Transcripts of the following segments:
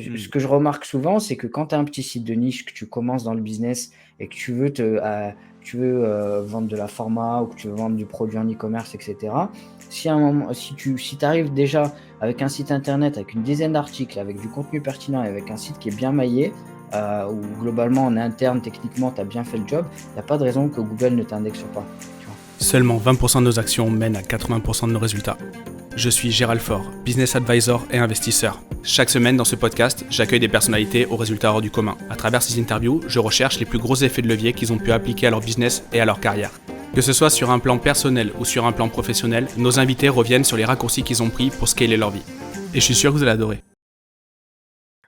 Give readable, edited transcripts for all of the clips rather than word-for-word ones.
ce Mmh. que je remarque souvent, c'est que quand tu as un petit site de niche, que tu commences dans le business et que tu veux vendre de la format ou que tu veux vendre du produit en e-commerce, et cetera. Si à un moment si tu arrives déjà avec un site internet, avec une dizaine d'articles, avec du contenu pertinent et avec un site qui est bien maillé, où globalement en interne, techniquement, tu as bien fait le job, il y a pas de raison que Google ne t'indexe pas, tu vois? Seulement 20% de nos actions mènent à 80% de nos résultats. Je suis Gérald Faure, business advisor et investisseur. Chaque semaine dans ce podcast, j'accueille des personnalités aux résultats hors du commun. À travers ces interviews, je recherche les plus gros effets de levier qu'ils ont pu appliquer à leur business et à leur carrière. Que ce soit sur un plan personnel ou sur un plan professionnel, nos invités reviennent sur les raccourcis qu'ils ont pris pour scaler leur vie. Et je suis sûr que vous allez adorer.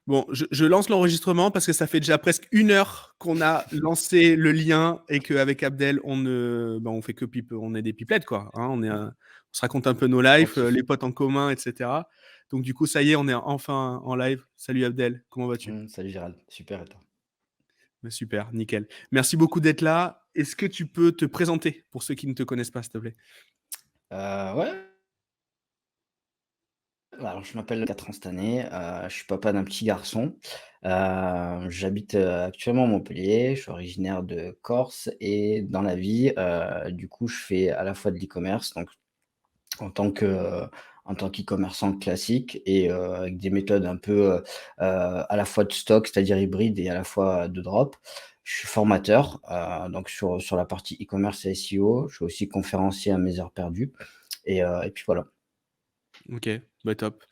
Bon, je lance l'enregistrement parce que ça fait déjà presque 1 heure qu'on a lancé le lien et qu'avec Abdel, on fait que on est des pipelettes, quoi. Hein, on se raconte un peu nos Pas lives, de souci. les potes en commun, etc. Donc du coup, ça y est, on est enfin en live. Salut Abdel, comment vas-tu? Salut Gérald, super et toi? Super, nickel. Merci beaucoup d'être là. Est-ce que tu peux te présenter pour ceux qui ne te connaissent pas, s'il te plaît? Ouais, alors je m'appelle 4 ans cette année, je suis papa d'un petit garçon. J'habite, actuellement à Montpellier, je suis originaire de Corse et dans la vie, du coup, je fais à la fois de l'e-commerce, donc en tant que, en tant qu'e-commerçant classique et avec des méthodes un peu, à la fois de stock, c'est-à-dire hybride et à la fois de drop. Je suis formateur, donc sur la partie e-commerce et SEO. Je suis aussi conférencier à mes heures perdues et puis voilà. Ok, bah top.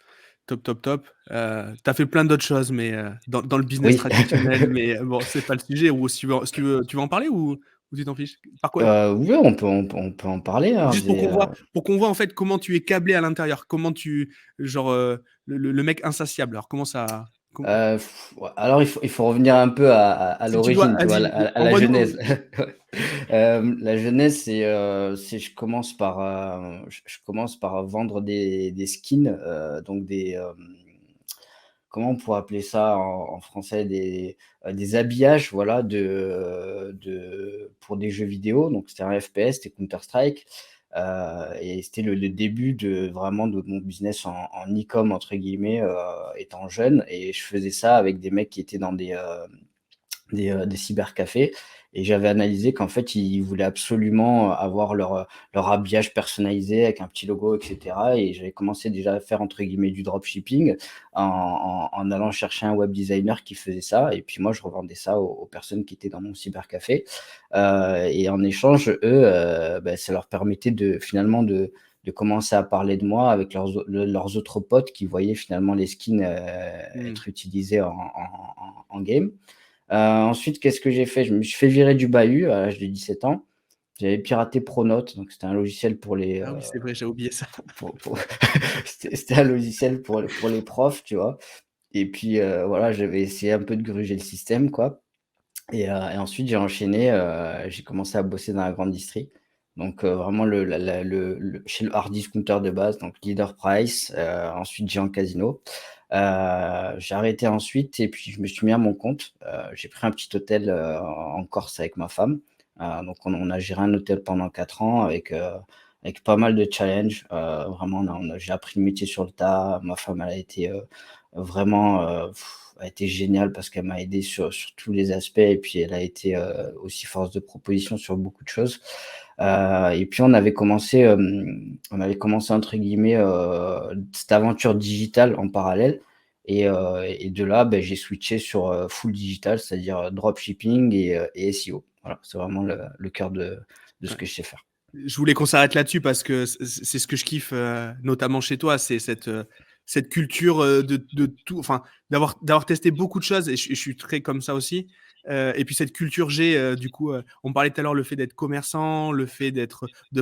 Top, top, top. Tu fait plein d'autres choses, mais dans le business Oui. traditionnel, mais bon, c'est pas le sujet. Ou si tu veux en parler ou tu t'en fiches? Par quoi? Oui, on peut en parler, hein, Juste pour qu'on voit en fait comment tu es câblé à l'intérieur, comment genre le mec insatiable. Alors comment ça, ouais, alors il faut revenir un peu à si tu dois, l'origine, tu vois? vas-y, À la envoie-nous. genèse. La genèse, c'est je commence par, je commence par vendre des skins, donc comment on pourrait appeler ça en français? Des habillages, voilà, pour des jeux vidéo. Donc c'était un FPS, c'était Counter Strike, et c'était le début vraiment de mon business en e-com entre guillemets, étant jeune, et je faisais ça avec des mecs qui étaient dans des cybercafés, et j'avais analysé qu'en fait, ils voulaient absolument avoir leur habillage personnalisé avec un petit logo, et cetera, et j'avais commencé déjà à faire entre guillemets «du dropshipping» en allant chercher un web designer qui faisait ça, et puis moi je revendais ça aux personnes qui étaient dans mon cybercafé, et en échange, eux, bah, ça leur permettait finalement de commencer à parler de moi avec leurs autres potes qui voyaient finalement les skins, Hmm. être utilisés en game. Ensuite, qu'est-ce que j'ai fait? Je me suis fait virer du bahut à l'âge de 17 ans. J'avais piraté Pronote, donc c'était un logiciel pour les, Ah oui, c'est vrai, j'ai oublié ça. pour c'était un logiciel pour les profs, tu vois? Et puis, voilà, j'avais essayé un peu de gruger le système, quoi, et ensuite j'ai enchaîné, j'ai commencé à bosser dans la grande distri. Donc, vraiment chez le hard discounter de base, donc Leader Price, ensuite Géant Casino. J'ai arrêté ensuite et puis je me suis mis à mon compte. J'ai pris un petit hôtel, en Corse avec ma femme. Donc on a géré un hôtel pendant 4 ans avec pas mal de challenges. Vraiment j'ai appris le métier sur le tas. Ma femme, elle a été, vraiment, elle a été géniale parce qu'elle m'a aidé sur tous les aspects, et puis elle a été, aussi force de proposition sur beaucoup de choses. Et puis on avait commencé entre guillemets, cette aventure digitale en parallèle, et de là, beh, j'ai switché sur, full digital, c'est-à-dire, dropshipping et SEO. Voilà, c'est vraiment le cœur de ce Ouais. que je sais faire. Je voulais qu'on s'arrête là-dessus parce que c'est ce que je kiffe, notamment chez toi, c'est cette culture de tout, enfin, d'avoir testé beaucoup de choses, et je suis très comme ça aussi. Et puis cette culture G, du coup, on parlait tout à l'heure le fait d'être commerçant, le fait de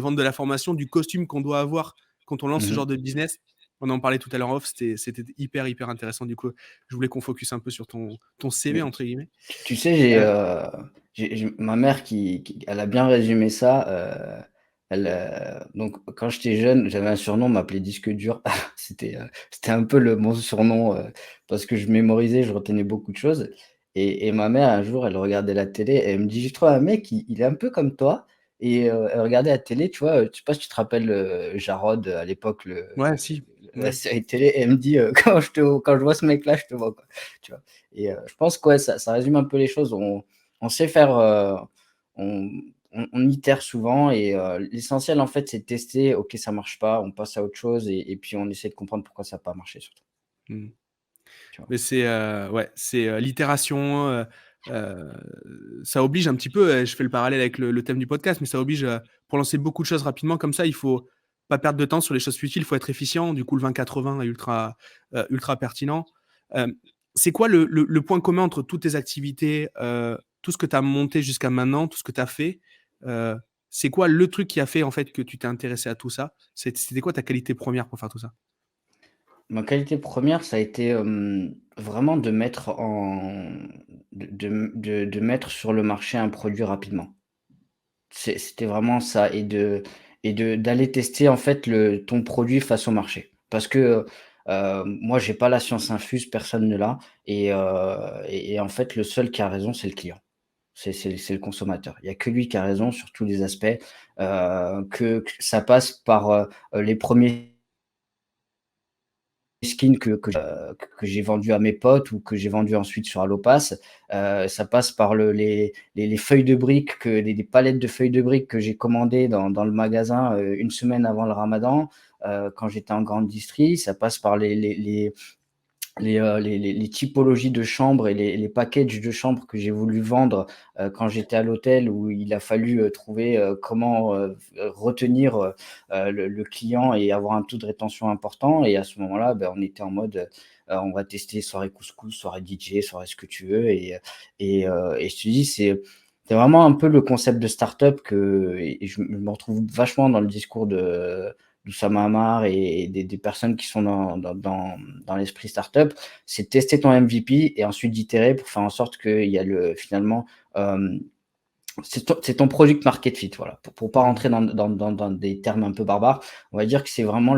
vendre de la formation, du costume qu'on doit avoir quand on lance ce genre Mmh. de business. On en parlait tout à l'heure en off, c'était hyper, hyper intéressant. Du coup, je voulais qu'on focus un peu sur ton CV, Mais entre guillemets. tu sais, Euh, j'ai ma mère qui elle a bien résumé ça, donc quand j'étais jeune, j'avais un surnom, on m'appelait disque dur. C'était un peu mon surnom, parce que je mémorisais, je retenais beaucoup de choses, et ma mère, un jour, elle regardait la télé et elle me dit: «Je trouve un mec, il est un peu comme toi», et elle regardait la télé, tu vois? Je sais pas si tu te rappelles, Jarod, à l'époque, ouais, si. la Ouais. série télé et elle me dit quand je vois ce mec-là, je te vois, quoi. Tu vois? Et je pense que ouais, ça résume un peu les choses. On sait faire, on on itère souvent et l'essentiel, en fait, c'est de tester. OK, ça marche pas, on passe à autre chose et puis on essaie de comprendre pourquoi ça a pas marché surtout, Mmh. tu vois? Mais c'est, ouais, c'est, l'itération, ça oblige un petit peu, je fais le parallèle avec le thème du podcast, mais ça oblige, pour lancer beaucoup de choses rapidement comme ça, il faut pas perdre de temps sur les choses futiles, il faut être efficient. Du coup, le 20-80 est ultra pertinent. Hem, c'est quoi le point commun entre toutes tes activités, tout ce que tu as monté jusqu'à maintenant, tout ce que tu as fait? Heu, c'est quoi le truc qui a fait, en fait, que tu t'es intéressé à tout ça? C'était quoi ta qualité première pour faire tout ça? Ma qualité première, ça a été, vraiment de mettre en de mettre sur le marché un produit rapidement. C'était vraiment ça et d'aller tester en fait ton produit face au marché. Parce que, moi j'ai pas la science infuse, personne ne l'a et en fait le seul qui a raison, c'est le client. C'est le consommateur. Il y a que lui qui a raison sur tous les aspects, que ça passe par, les premiers skins que j'ai vendus à mes potes ou que j'ai vendus ensuite sur Allopass. Ça passe par les feuilles de briques, des palettes de feuilles de briques que j'ai commandées dans le magasin, 1 semaine avant le ramadan, quand j'étais en grande distri. Ça passe par les typologies de chambres et les packages de chambres que j'ai voulu vendre, quand j'étais à l'hôtel où il a fallu, trouver, comment, retenir, le client et avoir un taux de rétention important et à ce moment-là, on était en mode, on va tester soirée couscous, soirée DJ, soirée ce que tu veux et je te dis, c'est vraiment un peu le concept de start-up et je me retrouve vachement dans le discours d'Oussama Ammar et des personnes qui sont dans l'esprit startup, c'est de tester ton MVP et ensuite d'itérer pour faire en sorte qu'il y a finalement, hem, c'est ton product market fit, voilà. Pour pas Mmh. rentrer dans des termes un peu barbares, on va dire que c'est vraiment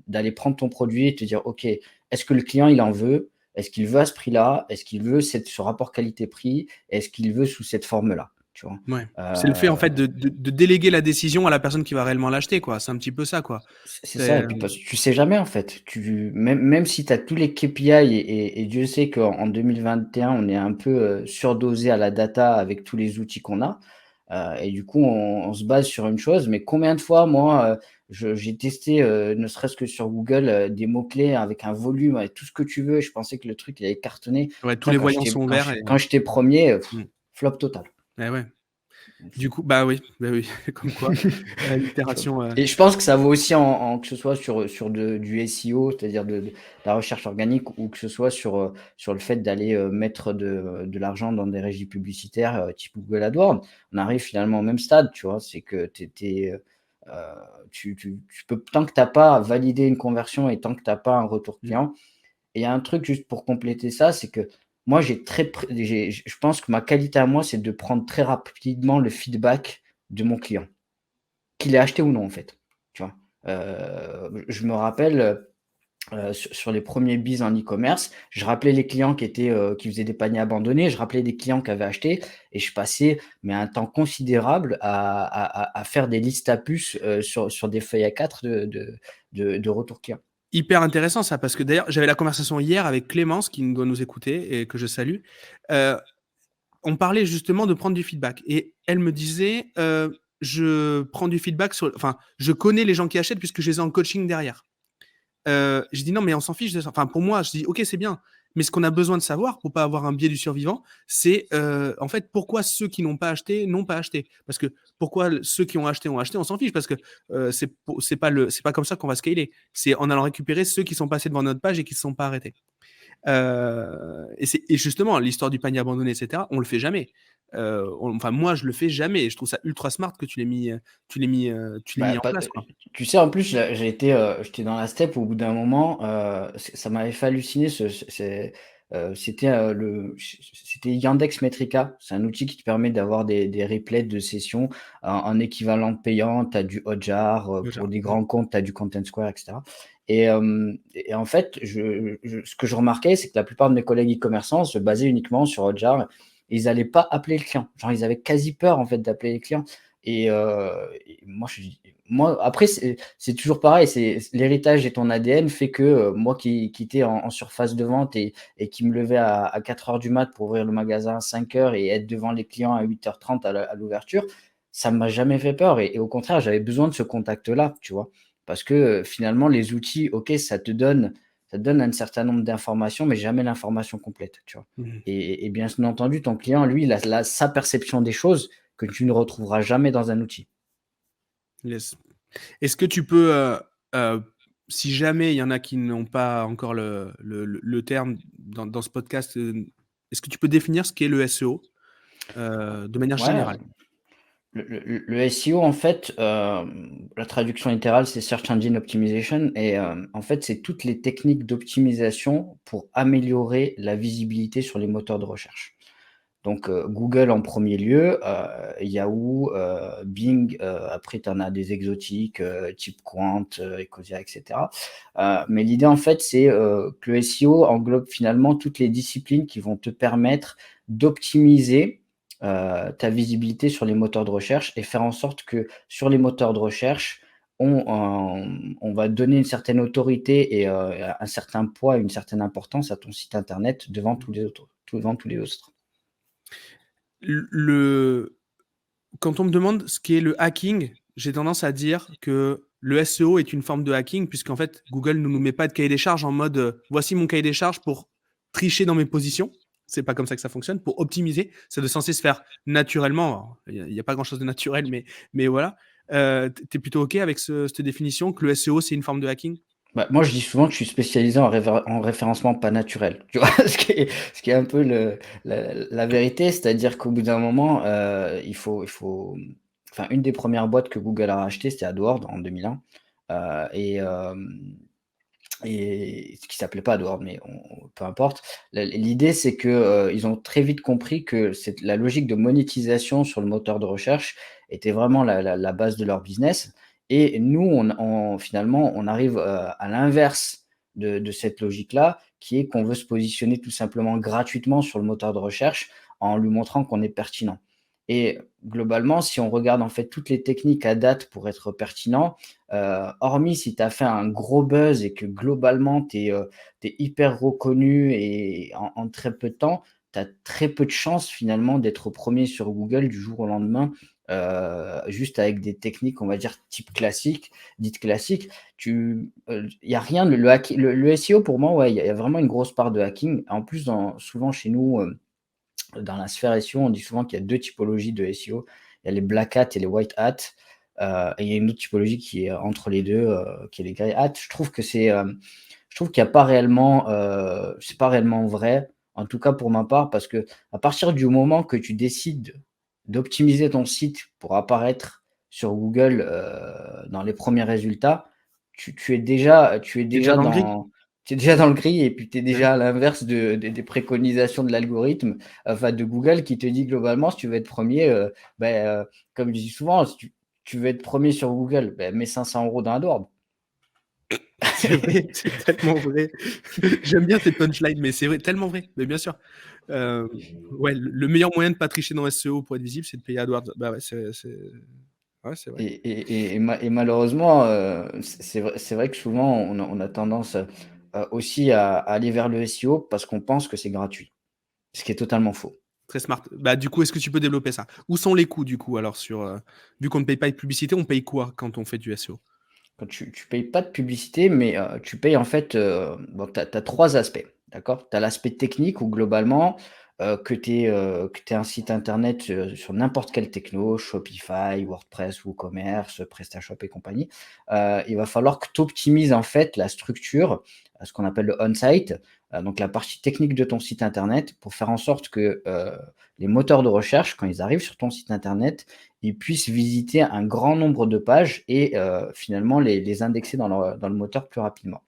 d'aller prendre ton produit et te dire: «OK, est-ce que le client il en veut? Est-ce qu'il veut à ce prix-là? Est-ce qu'il veut ce rapport qualité-prix? Est-ce qu'il veut sous cette forme-là?» Tu vois? Ouais. C'est le fait, en fait, Heu de déléguer la décision à la personne qui va réellement l'acheter, quoi. C'est un petit peu ça, quoi. C'est C'est, ça et puis parce que tu sais jamais en fait. Même si tu as tous les KPI et Dieu sait qu'en 2021 on est un peu, surdosé à la data avec tous les outils qu'on a, et du coup on se base sur une chose, mais combien de fois moi, j'ai testé, ne serait-ce que sur Google, des mots-clés avec un volume, avec tout ce que tu veux, je pensais que le truc il allait cartonner. ouais, tous Putain les quand voyants j'étais sont quand ouverts j et quand j'étais 1er, mmh, flop total. et ouais. Du coup, bah oui, comme quoi, Tu vois? l'itération, Et je pense que ça vaut aussi que ce soit sur du SEO, c'est-à-dire de la recherche organique ou que ce soit sur le fait d'aller, mettre de l'argent dans des régies publicitaires, type Google AdWords. On arrive finalement au même stade, tu vois? C'est que tu peux tant que tu as pas validé une conversion et tant que tu as pas un retour mmh, client et il y a un truc juste pour compléter ça, c'est que moi j'ai très pré j'ai je pense que ma qualité à moi, c'est de prendre très rapidement le feedback de mon client. Qu'il ait acheté ou non, en fait, tu vois? Je me rappelle, sur les premiers bises en e-commerce, je rappelais les clients qui faisaient des paniers abandonnés, je rappelais des clients qui avaient acheté et je passais, mais un temps considérable à faire des listes à puces, sur des feuilles A4 de retours clients. hyper intéressant ça, parce que d'ailleurs, j'avais la conversation hier avec Clémence qui doit nous écouter et que je salue. Heu, on parlait justement de prendre du feedback et elle me disait, «Je prends du feedback je connais les gens qui achètent puisque je les ai en coaching derrière». J'ai dit: «Non, mais on s'en fiche de ça». Enfin, pour moi, je dis: «OK, c'est bien». Mais ce qu'on a besoin de savoir pour pas avoir un biais du survivant, c'est, en fait, pourquoi ceux qui n'ont pas acheté, n'ont pas acheté. Parce que pourquoi ceux qui ont acheté, on s'en fiche parce que, c'est pas comme ça qu'on va scaler. C'est en allant récupérer ceux qui sont passés devant notre page et qui se sont pas arrêtés. Et justement l'histoire du panier abandonné et cetera, on le fait jamais. Enfin moi je le fais jamais et je trouve ça ultra smart que tu l'aies mis en Pas place, quoi. tu sais, en plus, j'étais dans la steppe au bout d'un moment, ça m'avait fait halluciner c'était, c'était Yandex Metrica. C'est un outil qui te permet d'avoir des replays de sessions en équivalent payant. Tu as du Hotjar, Déjà. pour des Mmh. grands comptes, tu as du Content Square et cetera et en fait, ce que je remarquais, c'est que la plupart de mes collègues e-commerçants se basaient uniquement sur Hotjar. Ils allaient pas appeler le client. Genre, ils avaient quasi peur, en fait, d'appeler les clients. Et moi après c'est toujours pareil, c'est l'héritage et ton ADN fait que, moi qui étais en surface de vente et qui me levait à 4 heures du mat pour ouvrir le magasin à 5 heures et être devant les clients à 8h30 à l'ouverture, ça ne m'a jamais fait peur et au contraire, j'avais besoin de ce contact-là, tu vois? Parce que, finalement les outils, OK, ça te donne un certain nombre d'informations, mais jamais l'information complète, tu vois? Mmh. Et bien entendu, ton client, lui, il a sa perception des choses que tu ne retrouveras jamais dans un outil. Yes. Est-ce que tu peux, heu, si jamais il y en a qui n'ont pas encore le terme dans ce podcast, est-ce que tu peux définir ce qu'est le SEO, de manière Ouais, générale? le SEO, en fait, la traduction littérale, c'est Search Engine Optimization et en fait, c'est toutes les techniques d'optimisation pour améliorer la visibilité sur les moteurs de recherche. Donc, Google en premier lieu, Yahoo, Bing, après tu en as des exotiques, type Qwant, Ecosia et cetera. Mais l'idée en fait, c'est, que le SEO englobe finalement toutes les disciplines qui vont te permettre d'optimiser, ta visibilité sur les moteurs de recherche et faire en sorte que sur les moteurs de recherche, on va donner une certaine autorité et un certain poids, une certaine importance à ton site internet devant tous les autres. Le Quand on me demande ce qu'est le hacking, j'ai tendance à dire que le SEO est une forme de hacking puisqu'en fait, Google ne nous met pas de cahier des charges en mode, «Voici mon cahier des charges pour tricher dans mes positions». C'est pas comme ça que ça fonctionne. Pour optimiser, ça doit censé se faire naturellement. Alors, il y a pas grand chose de naturel, mais voilà. Tu es plutôt OK avec cette définition que le SEO, c'est une forme de hacking? Bah, moi, je dis souvent que je suis spécialisé en référencement pas naturel, tu vois? Ce qui est un peu la vérité, c'est-à-dire qu'au bout d'un moment, enfin, une des premières boîtes que Google a rachetées, c'était AdWords en 2001, et ce qui s'appelait pas AdWords, mais peu importe. L'idée, c'est que, ils ont très vite compris que la logique de monétisation sur le moteur de recherche était vraiment la base de leur business et nous, finalement, on arrive, à l'inverse de cette logique-là, qui est qu'on veut se positionner tout simplement gratuitement sur le moteur de recherche en lui montrant qu'on est pertinent et globalement, si on regarde, en fait, toutes les techniques à date pour être pertinent, hormis si tu as fait un gros buzz et que globalement tu es hyper reconnu et en très peu de temps, tu as très peu de chances finalement d'être 1er sur Google du jour au lendemain, juste avec des techniques, on va dire type classique, dites classiques. Il y a rien, le SEO pour moi, ouais, il y a vraiment une grosse part de hacking. En plus, souvent chez nous, dans la sphère SEO, on dit souvent qu'il y a 2 typologies de SEO. Il y a les black hat et les white hat, et il y a une autre typologie qui est entre les 2, qui est les grey hat. Je trouve qu'il y a pas réellement, c'est pas réellement vrai, en tout cas pour ma part, parce que à partir du moment que tu décides d'optimiser ton site pour apparaître sur Google, dans les premiers résultats, tu es Tu es déjà déjà dans le gris? dans tu es déjà dans le gris et puis tu es Ouais. déjà à l'inverse des préconisations de l'algorithme, enfin de Google qui te dit globalement si tu veux être premier, comme je dis souvent, si tu veux être premier sur Google, mets 500 € dans AdWords. C'est vrai, c'est tellement vrai. J'aime bien cette punchline, mais c'est vrai, tellement vrai, mais bien sûr. Hem, ouais, le meilleur moyen de pas tricher dans SEO pour être visible, c'est de payer AdWords. Bah, ouais, ouais, c'est vrai. Et malheureusement, c'est vrai que souvent on a tendance, aussi à aller vers le SEO parce qu'on pense que c'est gratuit, ce qui est totalement faux. Très smart. Bah, du coup, est-ce que tu peux développer ça? Où sont les coûts, du coup, alors sur, vu qu'on ne paye pas de publicité, on paye quoi quand on fait du SEO? Quand tu payes pas de publicité, mais tu payes en fait, bon, tu as 3 aspects, d'accord? Tu as l'aspect technique où globalement, que tu un site internet, sur n'importe quelle techno, Shopify, WordPress, WooCommerce, PrestaShop et compagnie, il va falloir que tu optimises en fait la structure, ce qu'on appelle le on-site, donc la partie technique de ton site internet pour faire en sorte que, les moteurs de recherche, quand ils arrivent sur ton site internet, ils puissent visiter un grand nombre de pages et finalement les indexer dans le moteur plus rapidement.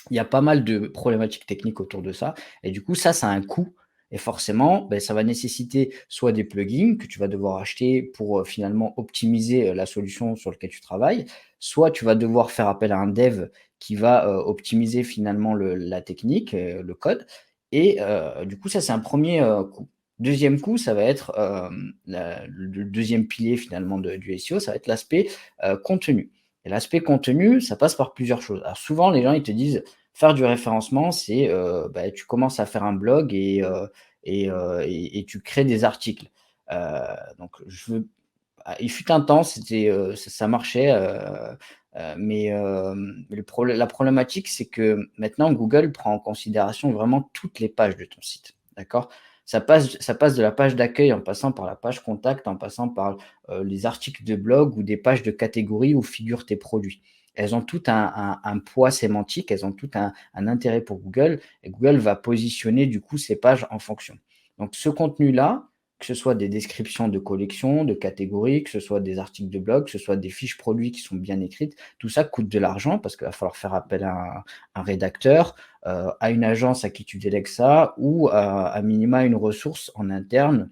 Il y a pas mal de problématiques techniques autour de ça et du coup ça a un coût et forcément, ça va nécessiter soit des plugins que tu vas devoir acheter pour, finalement optimiser, la solution sur laquelle tu travailles, soit tu vas devoir faire appel à un dev qui va, optimiser finalement la technique, le code et du coup ça c'est un premier coût. Deuxième coup, ça va être le deuxième pilier finalement du SEO, ça va être l'aspect contenu. Et l'aspect contenu, ça passe par plusieurs choses. Alors souvent, les gens ils te disent faire du référencement, c'est tu commences à faire un blog et tu crées des articles. Donc il fut un temps, ça marchait, mais la problématique, c'est que maintenant Google prend en considération vraiment toutes les pages de ton site, d'accord? Ça passe de la page d'accueil en passant par la page contact, en passant par les articles de blog ou des pages de catégorie où figurent tes produits. Elles ont tout un poids sémantique, elles ont tout un intérêt pour Google et Google va positionner du coup ces pages en fonction. Donc ce contenu-là, que ce soit des descriptions de collections, de catégories, que ce soit des articles de blog, que ce soit des fiches produits qui sont bien écrites, tout ça coûte de l'argent parce qu'il va falloir faire appel à un rédacteur, à une agence à qui tu délègues ça ou à minima une ressource en interne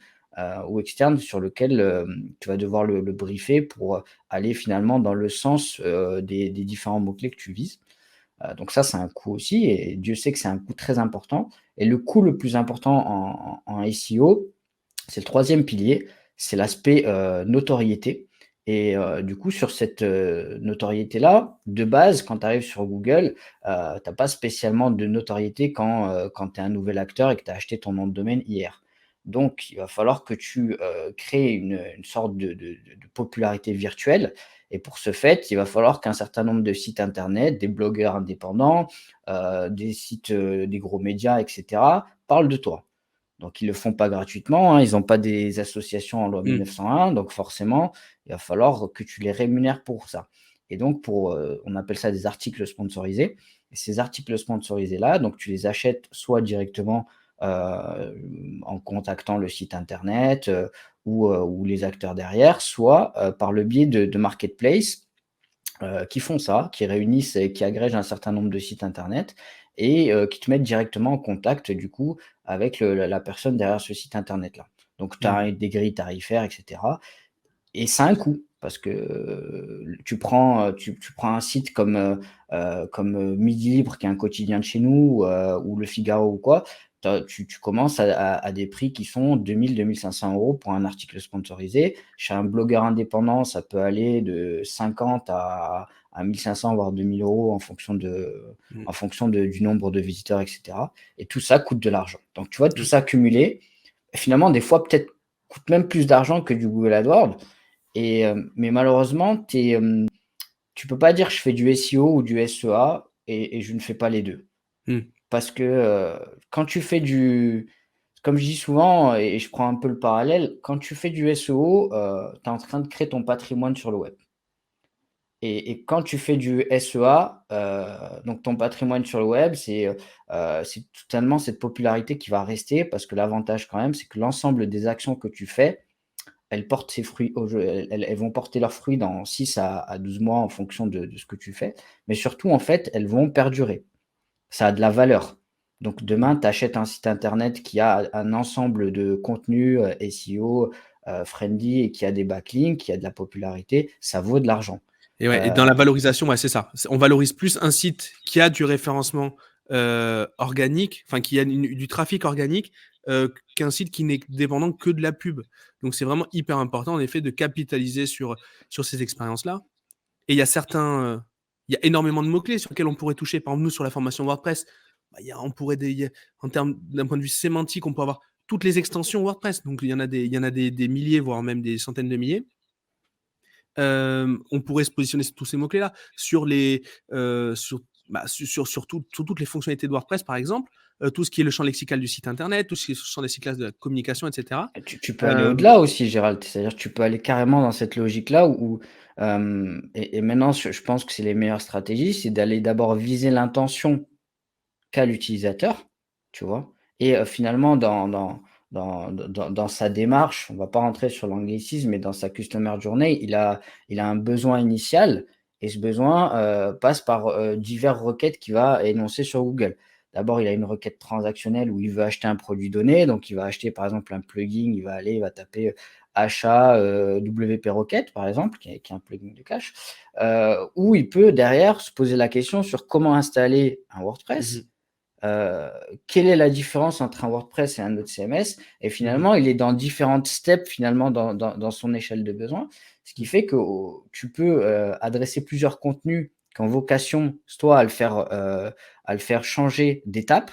ou externe sur lequel tu vas devoir le briefer pour aller finalement dans le sens des différents mots-clés que tu vises. Donc ça, c'est un coût aussi et Dieu sait que c'est un coût très important. Et le coût le plus important en SEO, c'est le troisième pilier, c'est l'aspect notoriété. Et du coup, sur cette notoriété-là, de base, quand tu arrives sur Google, tu n'as pas spécialement de notoriété quand tu es un nouvel acteur et que tu as acheté ton nom de domaine hier. Donc, il va falloir que tu crées une sorte de popularité virtuelle. Et pour ce fait, il va falloir qu'un certain nombre de sites internet, des blogueurs indépendants, des sites, des gros médias, etc., parlent de toi. Donc ils le font pas gratuitement, hein, ils ont pas des associations en loi Mmh. 1901, donc forcément, il va falloir que tu les rémunères pour ça. Et donc on appelle ça des articles sponsorisés et ces articles sponsorisés-là, donc tu les achètes soit directement, en contactant le site internet, ou les acteurs derrière, soit, par le biais de marketplace qui font ça, qui réunissent et qui agrègent un certain nombre de sites internet et qui te mettent directement en contact du coup avec la personne derrière ce site internet-là. Donc tu Mmh. as des grilles tarifaires et cetera et ça a un coût parce que, tu prends un site comme Midi Libre qui est un quotidien de chez nous, ou Le Figaro ou quoi, tu commences à des prix qui sont 2 500 € pour un article sponsorisé. Chez un blogueur indépendant, ça peut aller de 50 à 1 500 voire 2 000 € Mmh. en fonction du nombre de visiteurs et cetera et tout ça coûte de l'argent. Donc tu vois, tout Mmh. ça cumulé, finalement des fois peut-être coûte même plus d'argent que du Google AdWords mais malheureusement, tu peux pas dire: «Je fais du SEO ou du SEA et je ne fais pas les 2. Mmh. Parce que, quand tu fais du comme je dis souvent et je prends un peu le parallèle, quand tu fais du SEO, tu es en train de créer ton patrimoine sur le web et quand tu fais du SEA, donc ton patrimoine sur le web, c'est totalement cette popularité qui va rester parce que l'avantage quand même, c'est que l'ensemble des actions que tu fais, elles portent ses fruits elles vont porter leurs fruits dans 6 à 12 mois en fonction de ce que tu fais, mais surtout, en fait, elles vont perdurer. Ça a de la valeur. Donc demain, tu achètes un site internet qui a un ensemble de contenus, SEO, friendly et qui a des backlinks, qui a de la popularité, ça vaut de l'argent. Et ouais, et Heu, dans la valorisation, ouais, c'est ça. On valorise plus un site qui a du référencement organique, enfin qui a du trafic organique, qu'un site qui n'est dépendant que de la pub. Donc c'est vraiment hyper important en effet de capitaliser sur ces expériences-là. Et il y a énormément de mots-clés sur lesquels on pourrait toucher. Par exemple, nous, sur la formation WordPress, bah, on pourrait en termes d'un point de vue sémantique, on peut avoir toutes les extensions WordPress. Donc il y en a des milliers, voire même des centaines de milliers. On pourrait se positionner sur tous ces mots-clés-là. Sur les, sur toutes les fonctionnalités de WordPress, par exemple, tout ce qui est le champ lexical du site internet, tout ce qui est le champ lexical de la communication, et cetera. tu peux aller Hem, au-delà aussi, Gérald. C'est-à-dire que tu peux aller carrément dans cette logique-là et maintenant je pense que c'est les meilleures stratégies, c'est d'aller d'abord viser l'intention qu'a l'utilisateur, tu vois? Et finalement dans sa démarche, on va pas rentrer sur l'anglicisme, mais dans sa customer journey, il a un besoin initial et ce besoin, passe par, divers requêtes qu'il va énoncer sur Google. D'abord, il a une requête transactionnelle où il veut acheter un produit donné, donc il va acheter par exemple un plugin, il va taper, achat, WP Rocket par exemple, qui est un plugin de cache, ou il peut derrière se poser la question sur comment installer un mmh WordPress, euh, quelle est la différence entre un WordPress et un autre CMS. Et Mhm. finalement, il est dans différentes steps finalement dans son échelle de besoin, ce qui fait que tu peux adresser plusieurs contenus qui ont vocation, soit à le faire changer d'étape.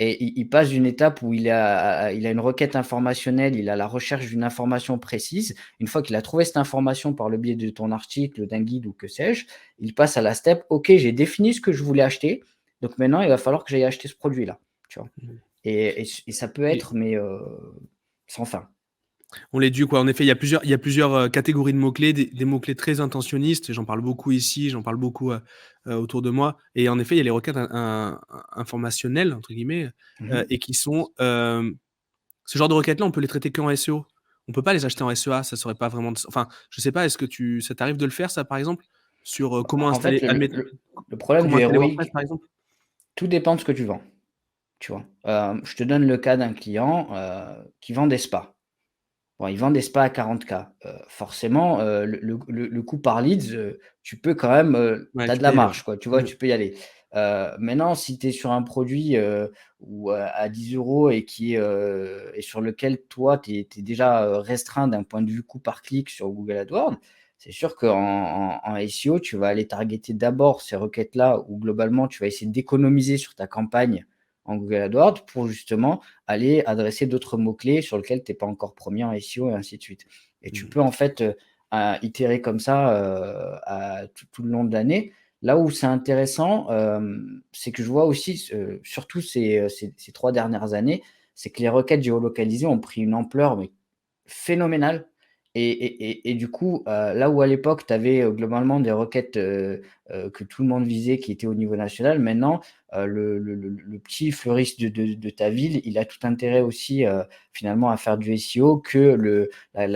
Et il passe d'une étape où il a une requête informationnelle, il a la recherche d'une information précise. Une fois qu'il a trouvé cette information par le biais de ton article, d'un guide ou que sais-je, il passe à la step, OK, j'ai défini ce que je voulais acheter, donc maintenant il va falloir que j'aille acheter ce produit-là. Tu vois. Mhm. Et ça peut Et être, mais sans fin. on les dû, quoi. En effet, il y a plusieurs catégories de mots-clés, des mots-clés très intentionnistes. J'en parle beaucoup ici, j'en parle beaucoup autour de moi. Et en effet, il y a les requêtes informationnelles, entre guillemets, Mhm. et qui sont. Ce genre de requêtes-là, on peut les traiter qu'en SEO. On peut pas les acheter en SEA, ça serait pas vraiment. Enfin, je sais pas, est-ce que ça t'arrive de le faire, ça, par exemple, sur En fait, le problème comment du installer WordPress, héroïque, par exemple? tout dépend de ce que tu vends. Tu vois. Je te donne le cas d'un client qui vend des spas. Bon, ils vendent des spas à 40K. Forcément, le coût par leads, tu peux quand même, Ouais, tu as tu de la peux y aller, ouais. marge, quoi, tu vois? Mhm. Tu peux y aller. Maintenant, si tu es sur un produit, où, à 10 € et sur lequel toi, tu es déjà, restreint d'un point de vue coût par clic sur Google AdWords, c'est sûr qu'en SEO, tu vas aller targeter d'abord ces requêtes-là où globalement, tu vas essayer d'économiser sur ta campagne en Google AdWords pour justement aller adresser d'autres mots-clés sur lesquels tu n'es pas encore premier en SEO et ainsi de suite. Et tu Mhm. peux en fait itérer comme ça tout le long de l'année. Là où c'est intéressant, c'est que je vois aussi, surtout ces 3 dernières années, c'est que les requêtes géolocalisées ont pris une ampleur mais phénoménale. Et du coup, là où à l'époque, tu avais globalement des requêtes que tout le monde visait qui étaient au niveau national, maintenant, le petit fleuriste de ta ville, il a tout intérêt aussi finalement à faire du SEO que le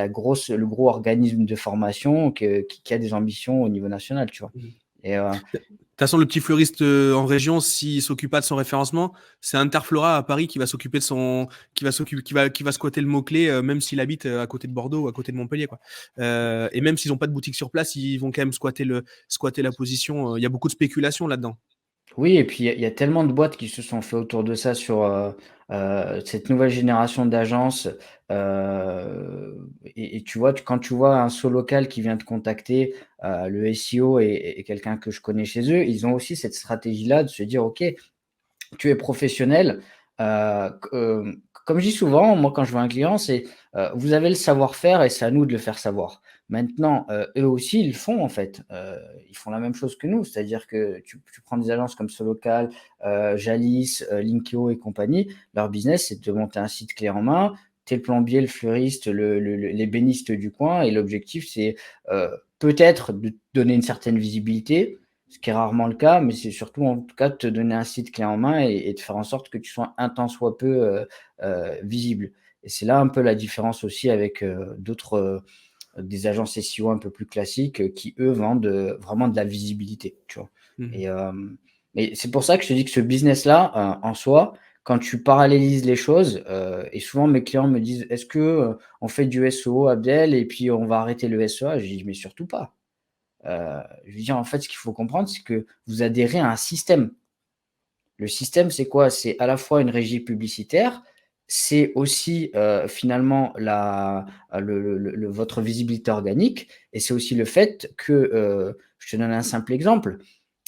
gros organisme de formation qui a des ambitions au niveau national, tu vois. Mhm. Et De toute façon, le petit fleuriste en région, s'il s'occupe pas de son référencement, c'est Interflora à Paris qui va s'occuper de son, qui va squatter le mot-clé, même s'il habite à côté de Bordeaux ou à côté de Montpellier, quoi. Et même s'ils n'ont pas de boutique sur place, ils vont quand même squatter la position. Il y a beaucoup de spéculation là-dedans. oui, et puis il y a tellement de boîtes qui se sont fait autour de ça sur cette nouvelle génération d'agences. Et tu vois, quand tu vois un solo local qui vient te contacter, le SEO et quelqu'un que je connais chez eux, ils ont aussi cette stratégie-là de se dire, OK, tu es professionnel. Comme je dis souvent, moi, quand je vois un client, c'est vous avez le savoir-faire et c'est à nous de le faire savoir. Maintenant, eux aussi, ils le font en fait. Ils font la même chose que nous, c'est-à-dire que tu prends des agences comme Solocal, Jalis, Linkeo et compagnie. Leur business, c'est de monter un site clé en main. Tu es le plombier, le fleuriste, l'ébéniste du coin. Et l'objectif, c'est peut-être de te donner une certaine visibilité, ce qui est rarement le cas, mais c'est surtout en tout cas de te donner un site clé en main et de faire en sorte que tu sois un tant soit peu visible. Et c'est là un peu la différence aussi avec d'autres des agences SEO un peu plus classiques qui, eux, vendent vraiment de la visibilité, tu vois. Mhm. Et, mais c'est pour ça que je te dis que ce business-là, en soi, quand tu parallélises les choses, et souvent mes clients me disent, est-ce que on fait du SEO, Abdel, et puis on va arrêter le SEA? Je dis, mais surtout pas. Je veux dire, en fait, ce qu'il faut comprendre, c'est que vous adhérez à un système. Le système, c'est quoi? C'est à la fois une régie publicitaire, c'est aussi finalement votre visibilité organique, et c'est aussi le fait que, je te donne un simple exemple,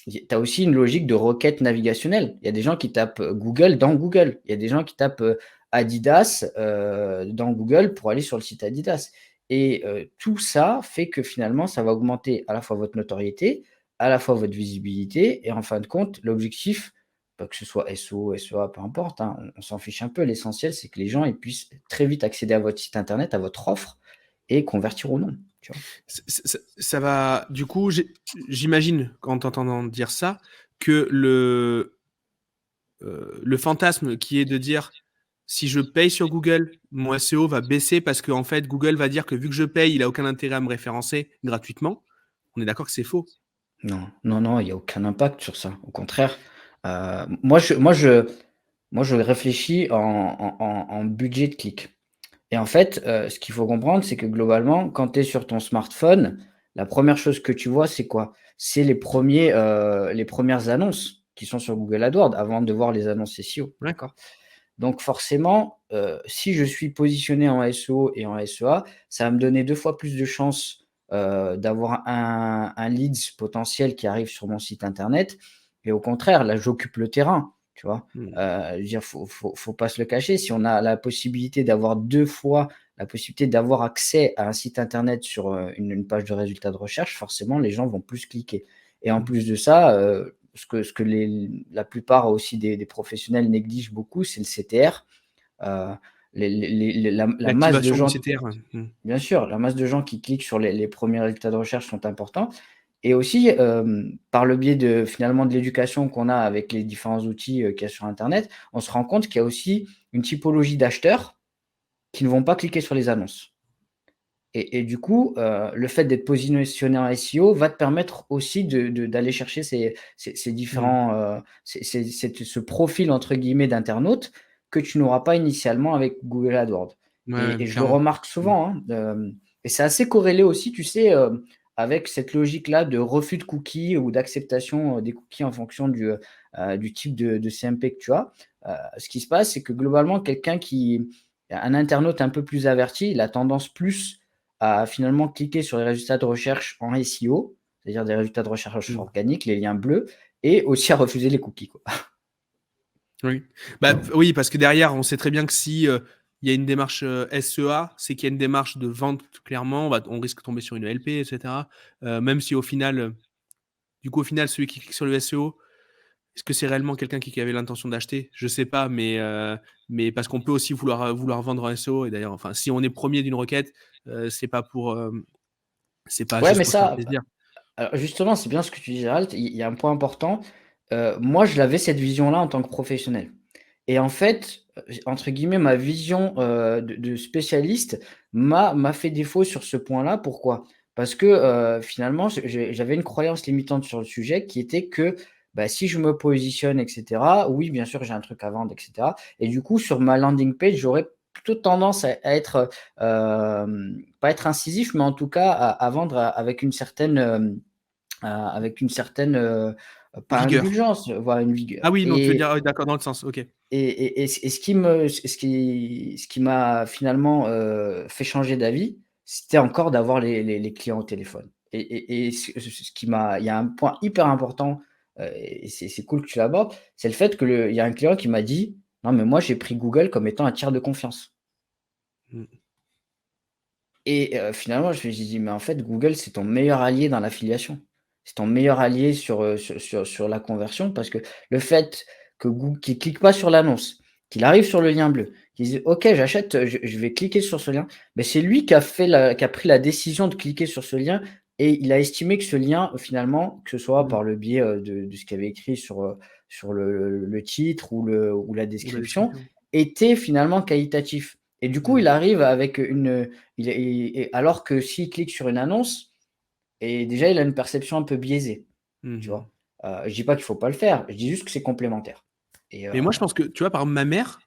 tu as aussi une logique de requête navigationnelle. Il y a des gens qui tapent Google dans Google. Il y a des gens qui tapent Adidas dans Google pour aller sur le site Adidas. Et tout ça fait que finalement, ça va augmenter à la fois votre notoriété, à la fois votre visibilité. Et en fin de compte, l'objectif, que ce soit SEO, SEA, peu importe, hein, on s'en fiche un peu. L'essentiel, c'est que les gens ils puissent très vite accéder à votre site internet, à votre offre et convertir ou non. Tu vois. Ça va. Du coup, j'imagine, en t'entendant dire ça, que le fantasme qui est de dire si je paye sur Google, mon SEO va baisser parce qu'en fait, Google va dire que vu que je paye, il a aucun intérêt à me référencer gratuitement. On est d'accord que c'est faux. Non, non, non, il n'y a aucun impact sur ça. Au contraire, moi, je réfléchis en budget de clic. Et en fait, ce qu'il faut comprendre, c'est que globalement, quand tu es sur ton smartphone, la première chose que tu vois, c'est quoi? C'est les premières annonces. qui sont sur Google AdWords avant de voir les annonces SEO, Ouais. d'accord? Donc forcément, si je suis positionné en SEO et en SEA, ça va me donner 2 fois plus de chances, d'avoir un leads potentiel qui arrive sur mon site internet et au contraire, là, j'occupe le terrain, tu vois? Mmh. Je veux dire, faut pas se le cacher, si on a la possibilité d'avoir 2 fois la possibilité d'avoir accès à un site internet sur, une page de résultats de recherche, forcément les gens vont plus cliquer et en Mmh. plus de ça, ce que la plupart aussi des professionnels négligent beaucoup, c'est le CTR. La masse de L'activation du gens CTR, ouais. Mmh. bien sûr, la masse de gens qui cliquent sur les premiers résultats de recherche sont importants et aussi, par le biais de finalement de l'éducation qu'on a avec les différents outils, qu'il y a sur internet, on se rend compte qu'il y a aussi une typologie d'acheteurs qui ne vont pas cliquer sur les annonces. Et du coup, le fait d'être positionné en SEO va te permettre aussi d'aller chercher ces Mmh. différents, ce «profil» entre guillemets d'internautes que tu n'auras pas initialement avec Google AdWords. Ouais, Et je le clairement. remarque Mmh. souvent, hein, et c'est assez corrélé aussi, tu sais, avec cette logique-là de refus de cookies ou d'acceptation, des cookies en fonction du type de CMP que tu as. Ce qui se passe, c'est que globalement, un internaute un peu plus averti, il a tendance plus à finalement cliquer sur les résultats de recherche en SEO, c'est-à-dire des résultats de recherche Mmh. organiques, les liens bleus et aussi à refuser les cookies, quoi. Oui. Bah, oui, parce que derrière, on sait très bien que si, il y a une démarche, SEA, c'est qu'il y a une démarche de vente clairement, on risque de tomber sur une ELP et cetera. Même si au final, du coup, au final, celui qui clique sur le SEO, est-ce que c'est réellement quelqu'un qui avait l'intention d'acheter? Je sais pas, mais parce qu'on peut aussi vouloir vendre en SEO et d'ailleurs, enfin, si on est premier d'une requête, c'est pas pour, c'est pas Ouais, juste mais pour se faire ça, plaisir. alors justement, c'est bien ce que tu dis, Gérald, il y a un point important. Moi, je l'avais cette vision-là en tant que professionnel et en fait, entre guillemets, «ma vision», de spécialiste m'a fait défaut sur ce point-là. Pourquoi? Parce que, finalement, j'avais une croyance limitante sur le sujet qui était que, bah, si je me positionne et cetera, oui, bien sûr, j'ai un truc à vendre et cetera et du coup, sur ma landing page, j'aurais plutôt tendance à être, pas être incisif, mais en tout cas à vendre avec une certaine, pas Vigueur. indulgence, voilà, une vigueur Ah oui, non, tu veux dire, ah oui, d'accord, dans le sens, OK. ce qui m'a finalement, fait changer d'avis, c'était encore d'avoir les clients au téléphone et ce qui m'a il y a un point hyper important, et c'est cool que tu l'abordes, c'est le fait il y a un client qui m'a dit: «Non mais moi j'ai pris Google comme étant un tiers de confiance». Mmh. Et finalement, je me suis dit: «Mais en fait, Google, c'est ton meilleur allié dans l'affiliation. C'est ton meilleur allié sur la conversion» parce que le fait qu'il clique pas sur l'annonce, qu'il arrive sur le lien bleu, qu'il dise: «OK, j'achète, je vais cliquer sur ce lien». Mais c'est lui qui a pris la décision de cliquer sur ce lien et il a estimé que ce lien, finalement, que ce soit Mmh. par le biais, de ce qu'il y avait écrit sur le titre ou la Ou la description, description. était finalement qualitatif. Et du coup, Mmh. il arrive avec alors que s'il clique sur une annonce et déjà il a une perception un peu biaisée, tu Mmh. vois? Je dis pas qu'il faut pas le faire, je dis juste que c'est complémentaire et Mais moi, je pense que, tu vois, par exemple, ma mère,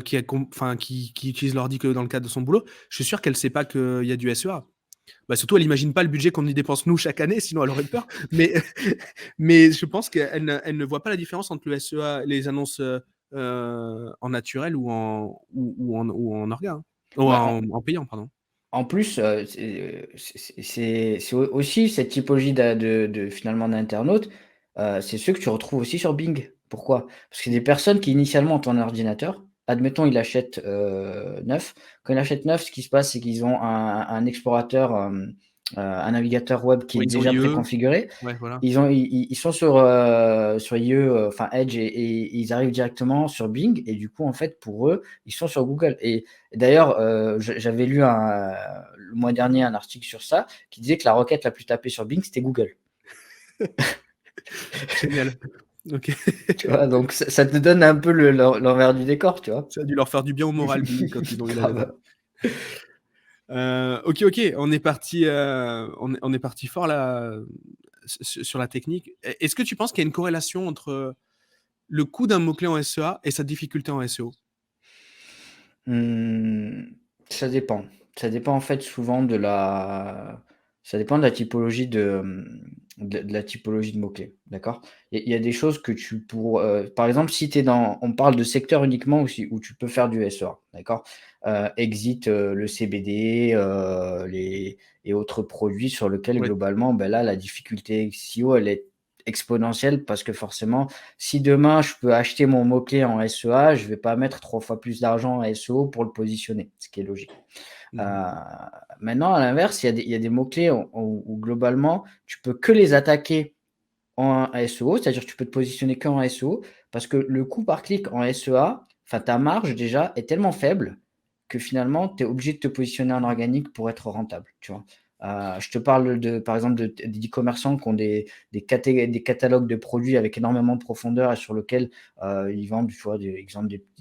qui a enfin, qui utilise l'ordi que dans le cadre de son boulot, je suis sûr qu'elle sait pas qu'il y a du SEA. Bah, surtout, elle imagine pas le budget qu'on y dépense nous chaque année, sinon elle aurait peur. Mais, mais je pense elle ne voit pas la différence entre le SEA, les annonces en naturel ou en orga, hein. Ou bah, en payant, pardon. en plus, c'est aussi cette typologie finalement d'internautes, c'est ceux que tu retrouves aussi sur Bing. Pourquoi? Parce que des personnes qui initialement ont un ordinateur, admettons ils l'achètent, neuf. Quand ils l'achètent neuf, ce qui se passe, c'est qu'ils ont un explorateur, un navigateur web qui est Ouais, ils ont déjà IE. préconfiguré. Ouais, voilà. Ils sont sur IE, enfin Edge et ils arrivent directement sur Bing et du coup, en fait, pour eux, ils sont sur Google et d'ailleurs, j'avais lu le mois dernier un article sur ça, qui disait que la requête la plus tapée sur Bing, c'était Google. Génial. OK. Tu vois? Donc ça te donne un peu l'envers du décor, tu vois? Ça a dû leur faire du bien au moral, Bing, quand ils ont eu la data. Grave. OK, OK, on est parti fort là, sur la technique. Est-ce que tu penses qu'il y a une corrélation entre le coût d'un mot-clé en SEA et sa difficulté en SEO? Mmh, ça dépend. Ça dépend en fait souvent de la Ça dépend de la typologie de la typologie de mots-clés, d'accord? Il y a des choses que tu pour par exemple, si tu es dans on parle de secteur uniquement où tu peux faire du SEA, d'accord? Exit, le CBD, les et autres produits sur lesquels Ouais. globalement, ben là, la difficulté SEO, elle est exponentielle parce que forcément, si demain je peux acheter mon mot-clé en SEA, je vais pas mettre 3 fois plus d'argent en SEO pour le positionner, ce qui est logique. Heu, Mmh. Maintenant, à l'inverse, il y a des mots-clés où globalement, tu peux que les attaquer en SEO, c'est-à-dire que tu peux te positionner qu'en SEO parce que le coût par clic en SEA, enfin ta marge déjà est tellement faible que finalement tu es obligé de te positionner en organique pour être rentable, tu vois? Je te parle par exemple d'e-commerçants qui ont des catalogues de produits avec énormément de profondeur et sur lequel, ils vendent, tu vois, des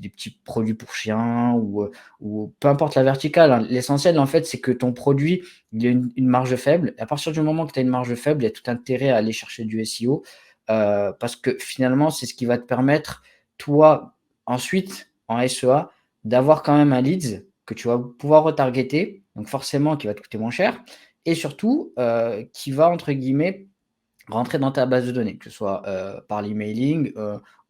petits produits pour chiens ou peu importe la verticale, hein. L'essentiel en fait, c'est que ton produit, il a une marge faible. Et à partir du moment que tu as une marge faible, il y a tout intérêt à aller chercher du SEO, parce que finalement, c'est ce qui va te permettre, toi, ensuite, en SEA, d'avoir quand même un leads que tu vas pouvoir retargeter, donc forcément qui va te coûter moins cher et surtout, qui va entre guillemets «rentrer dans ta base de données», que ce soit, par l'emailing,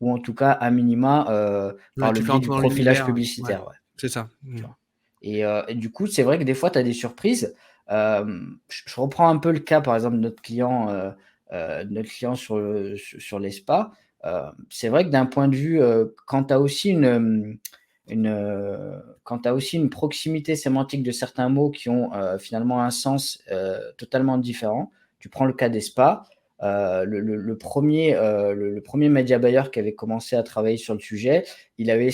ou en tout cas à minima, Ouais, par le tu le fais biais rentrer du dans profilage l'univers, ouais, publicitaire, ouais, c'est ça. tu Mmh. vois? Et du coup, c'est vrai que des fois, tu as des surprises. Je reprends un peu le cas, par exemple, de notre client sur les spas. C'est vrai que d'un point de vue, quand tu as aussi quand tu aussi une proximité sémantique de certains mots qui ont, finalement un sens, totalement différent. Tu prends le cas des spas, le 1er média buyer qui avait commencé à travailler sur le sujet, il avait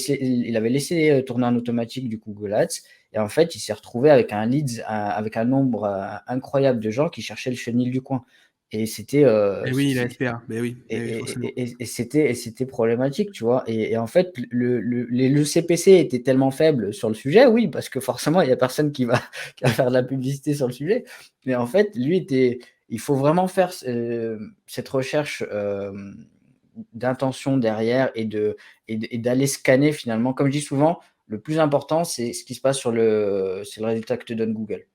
laissé, tourner en automatique du Google Ads et en fait, il s'est retrouvé avec un leads, avec un nombre, incroyable de gens qui cherchaient le chenil du coin et c'était, Et oui, la SPA, beh oui, et eh oui, et forcément. et et et c'était problématique, tu vois? Et en fait, le CPC était tellement faible sur le sujet, oui, parce que forcément, il y a personne qui va qui va faire de la publicité sur le sujet. Mais en fait, il faut vraiment faire cette recherche, d'intention derrière et d'aller scanner finalement. Comme je dis souvent, le plus important, c'est ce qui se passe c'est le résultat que te donne Google.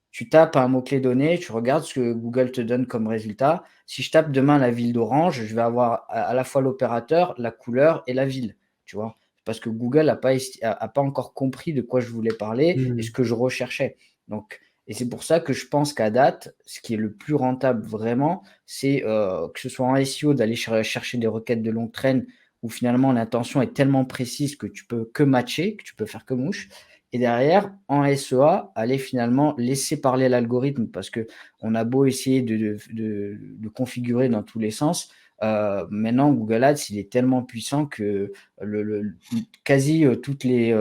Tu tapes un mot-clé donné, tu regardes ce que Google te donne comme résultat. Si je tape demain la ville d'Orange, je vais avoir à la fois l'opérateur, la couleur et la ville, tu vois? Parce que Google n'a pas encore compris de quoi je voulais parler et Mmh. ce que je recherchais. Donc et c'est pour ça que je pense qu'à date, ce qui est le plus rentable vraiment, c'est, que ce soit en SEO d'aller chercher des requêtes de longue traîne où finalement l'intention est tellement précise que tu peux que matcher, que tu peux faire que mouche et derrière, en SEA, aller finalement laisser parler l'algorithme parce que on a beau essayer de configurer dans tous les sens, maintenant Google Ads, il est tellement puissant que le quasi, toutes les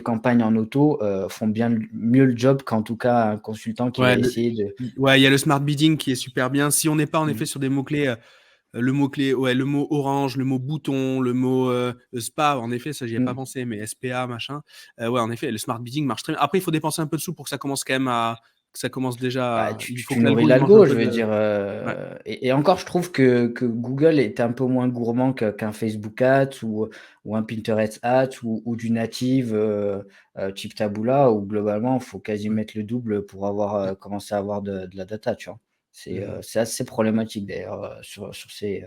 campagnes en auto, font bien mieux le job qu'en tout cas un consultant qui va Ouais, essayer de ouais, il y a le smart bidding qui est super bien. Si on n'est pas en mmh. effet sur des mots-clés, le mot-clé, ouais, le mot orange, le mot bouton, le mot spa, en effet, ça j'y ai pas Mmh. pensé, mais SPA, machin. Ouais, en effet, le smart bidding marche très bien. Après, il faut dépenser un peu de sous pour que ça commence quand même que ça commence Bah, déjà. tu Il tu faut tu que nourris l'algo il mange un l'algo, je peu veux de. dire, Ouais. et encore je trouve que Google est un peu moins gourmand qu'un Facebook Ads ou un Pinterest Ads ou du native, type Taboola où globalement, il faut quasi Ouais. mettre le double pour commencer à avoir de la data, tu vois? Mmh. C'est assez problématique d'ailleurs, sur ces,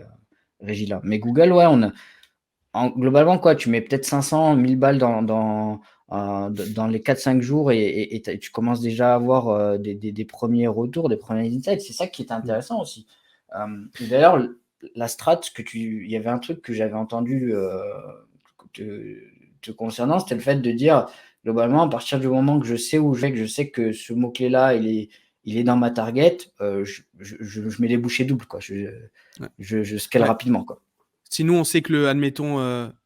régies-là. Mais Google, ouais, globalement, quoi, tu mets peut-être 500 000 balles dans les 4-5 jours et tu commences déjà à avoir, des 1ers retours, des premiers insights. C'est ça qui est Mmh. intéressant aussi. Et d'ailleurs, la strat il y avait un truc que j'avais entendu, te te concernant, c'était le fait de dire, globalement, à partir du moment que je sais où je vais, que je sais que ce mot-clé-là, il est dans ma target, je mets les bouchées doubles, quoi. Ouais. Je scale Ouais. rapidement, quoi. Si nous, on sait que admettons,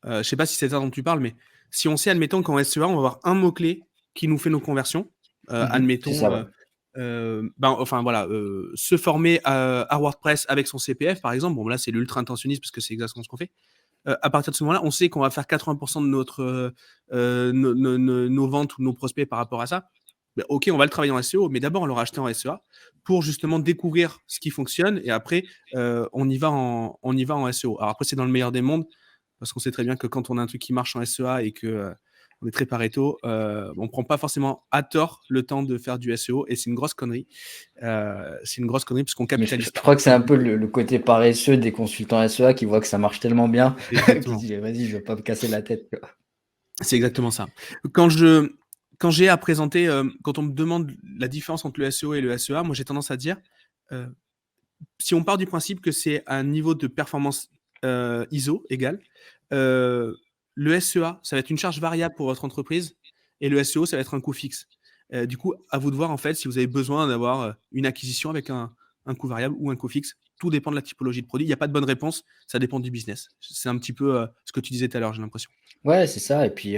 je sais pas si c'est ça dont tu parles, mais si on sait, admettons qu'en SEA, on va avoir un mot-clé qui nous fait nos conversions, Mmh. C'est admettons, ça, ouais. ben, enfin voilà, se former à WordPress avec son CPF, par exemple. Bon, là, c'est l'ultra intentionniste parce que c'est exactement ce qu'on fait. À partir de ce moment-là, on sait qu'on va faire 80% de nos ventes ou nos prospects par rapport à ça. Ben, OK, on va le travailler en SEO, mais d'abord, on l'aura acheté en SEA pour justement découvrir ce qui fonctionne et après, on y va en SEO. Alors après, c'est dans le meilleur des mondes parce qu'on sait très bien que quand on a un truc qui marche en SEA et que On est très Pareto. On prend pas forcément à tort le temps de faire du SEO et c'est une grosse connerie. C'est une grosse connerie parce qu'on Mais je capitalise crois que c'est trop. un peu le côté paresseux des consultants SEA qui voient que ça marche tellement bien qu'ils se Exactement. disent: «Vas-y, je vais pas me casser la tête», tu vois? C'est exactement ça. Quand j'ai à présenter, quand on me demande la différence entre le SEO et le SEA, moi j'ai tendance à dire, euh, si on part du principe que c'est un niveau de performance ISO égal, euh, le SEA, ça va être une charge variable pour votre entreprise et le SEO, ça va être un coût fixe. Du coup, à vous de voir en fait si vous avez besoin d'avoir une acquisition avec un coût variable ou un coût fixe. Tout dépend de la typologie de produit. Il n'y a pas de bonne réponse, ça dépend du business. C'est un petit peu ce que tu disais tout à l'heure, j'ai l'impression. Ouais, c'est ça et puis,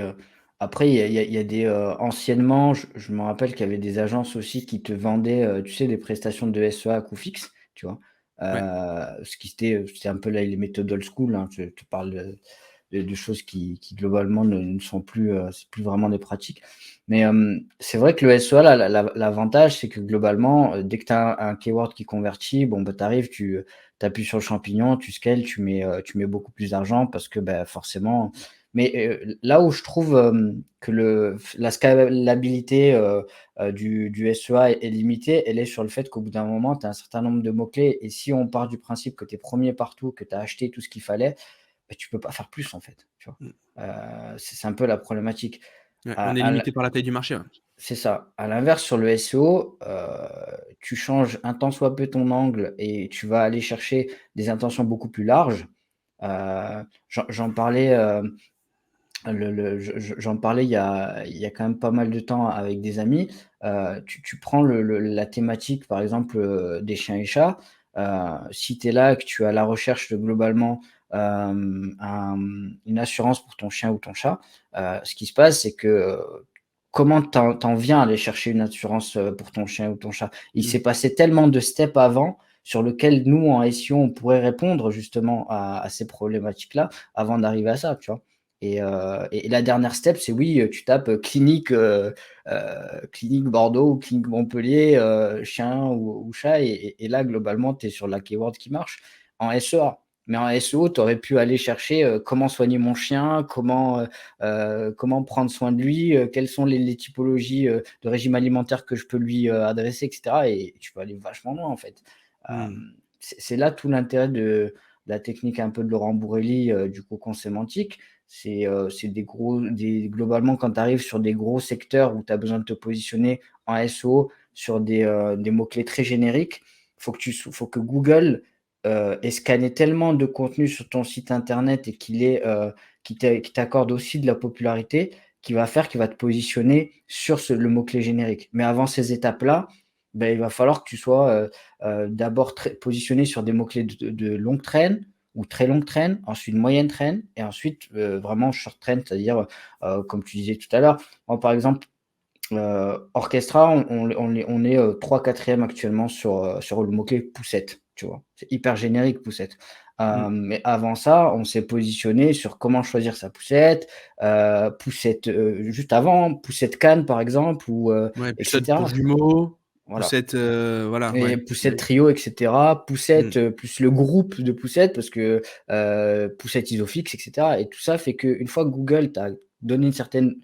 après il y a des, anciennement, je me rappelle qu'il y avait des agences aussi qui te vendaient, tu sais, des prestations de SEA à coût fixe, tu vois? Ouais. Ce qui c'était un peu les méthodes old school, hein. Je te parle de choses qui globalement ne sont plus, c'est plus vraiment des pratiques. Mais, c'est vrai que le SEA, l'avantage, c'est que globalement, dès que tu as un keyword qui convertit, bon, bah, tu arrives, tu appuies sur le champignon, tu scales, tu mets beaucoup plus d'argent parce que, bah, forcément mais, là où je trouve, que la scalabilité, du SEA est limitée, elle est sur le fait qu'au bout d'un moment, tu as un certain nombre de mots-clés et si on part du principe que tu es 1er partout, que tu as acheté tout ce qu'il fallait, bah, tu peux pas faire plus en fait, tu vois? Mm. C'est un peu la problématique. Ouais, À on est à l'in limité par la taille du marché. Ouais. C'est ça. À l'inverse, sur le SEO, tu changes un tant soit peu ton angle et tu vas aller chercher des intentions beaucoup plus larges. J'en parlais, j'en parlais il y a quand même pas mal de temps avec des amis. Tu prends la thématique, par exemple, des chiens et chats. Si tu es là et que tu es à la recherche de globalement, une assurance pour ton chien ou ton chat, ce qui se passe, c'est que, comment tu en viens à aller chercher une assurance, pour ton chien ou ton chat? Il Mm. s'est passé tellement de steps avant sur lequel nous, en SEO, on pourrait répondre justement à ces problématiques-là avant d'arriver à ça, tu vois? Et la dernière step, c'est oui, tu tapes, clinique Bordeaux ou clinique Montpellier, chien ou chat et là globalement, tu es sur la keyword qui marche en SEA. Mais en SEO, tu aurais pu aller chercher, comment soigner mon chien, comment prendre soin de lui, quelles sont les typologies, de régime alimentaire que je peux lui, adresser et cetera et tu peux aller vachement loin en fait. Mm. C'est là tout l'intérêt de la technique un peu de Laurent Bourrelli, du cocon sémantique. C'est globalement, quand tu arrives sur des gros secteurs où tu as besoin de te positionner en SEO sur des mots-clés très génériques, faut que Google, ait scanné tellement de contenu sur ton site internet et qui t'accorde aussi de la popularité, qu'il va te positionner sur le mot-clé générique. Mais avant ces étapes-là, ben il va falloir que tu sois, d'abord très positionné sur des mots-clés de longue traîne ou très longue traîne, ensuite moyenne traîne et ensuite, vraiment short traîne, c'est-à-dire, comme tu disais tout à l'heure, moi par exemple, Orchestra, on est, 3-4e actuellement sur le mot-clé poussette, tu vois? C'est hyper générique poussette. Mm. Mais avant ça, on s'est positionné sur comment choisir sa poussette, poussette, juste avant, poussette canne par exemple ou, Ouais, et poussette pour cetera. jumeaux, Voilà. poussette, voilà, Et ouais. poussette trio et cetera, Mm. poussette, plus le groupe de poussettes parce que, poussette Isofix et cetera et tout ça fait qu'une fois que Google t'a donné une certaine,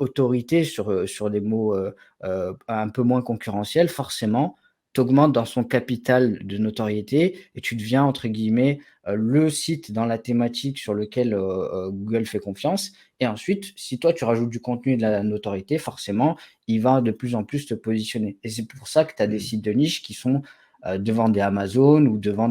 autorité sur des mots, un peu moins concurrentiels, forcément, tu augmentes dans son capital de notoriété et tu deviens entre guillemets, «le site dans la thématique sur lequel, Google fait confiance» et ensuite, si toi tu rajoutes du contenu et de la notoriété, forcément, il va de plus en plus te positionner et c'est pour ça que tu as des Mm. sites de niche qui sont, devant des Amazon ou devant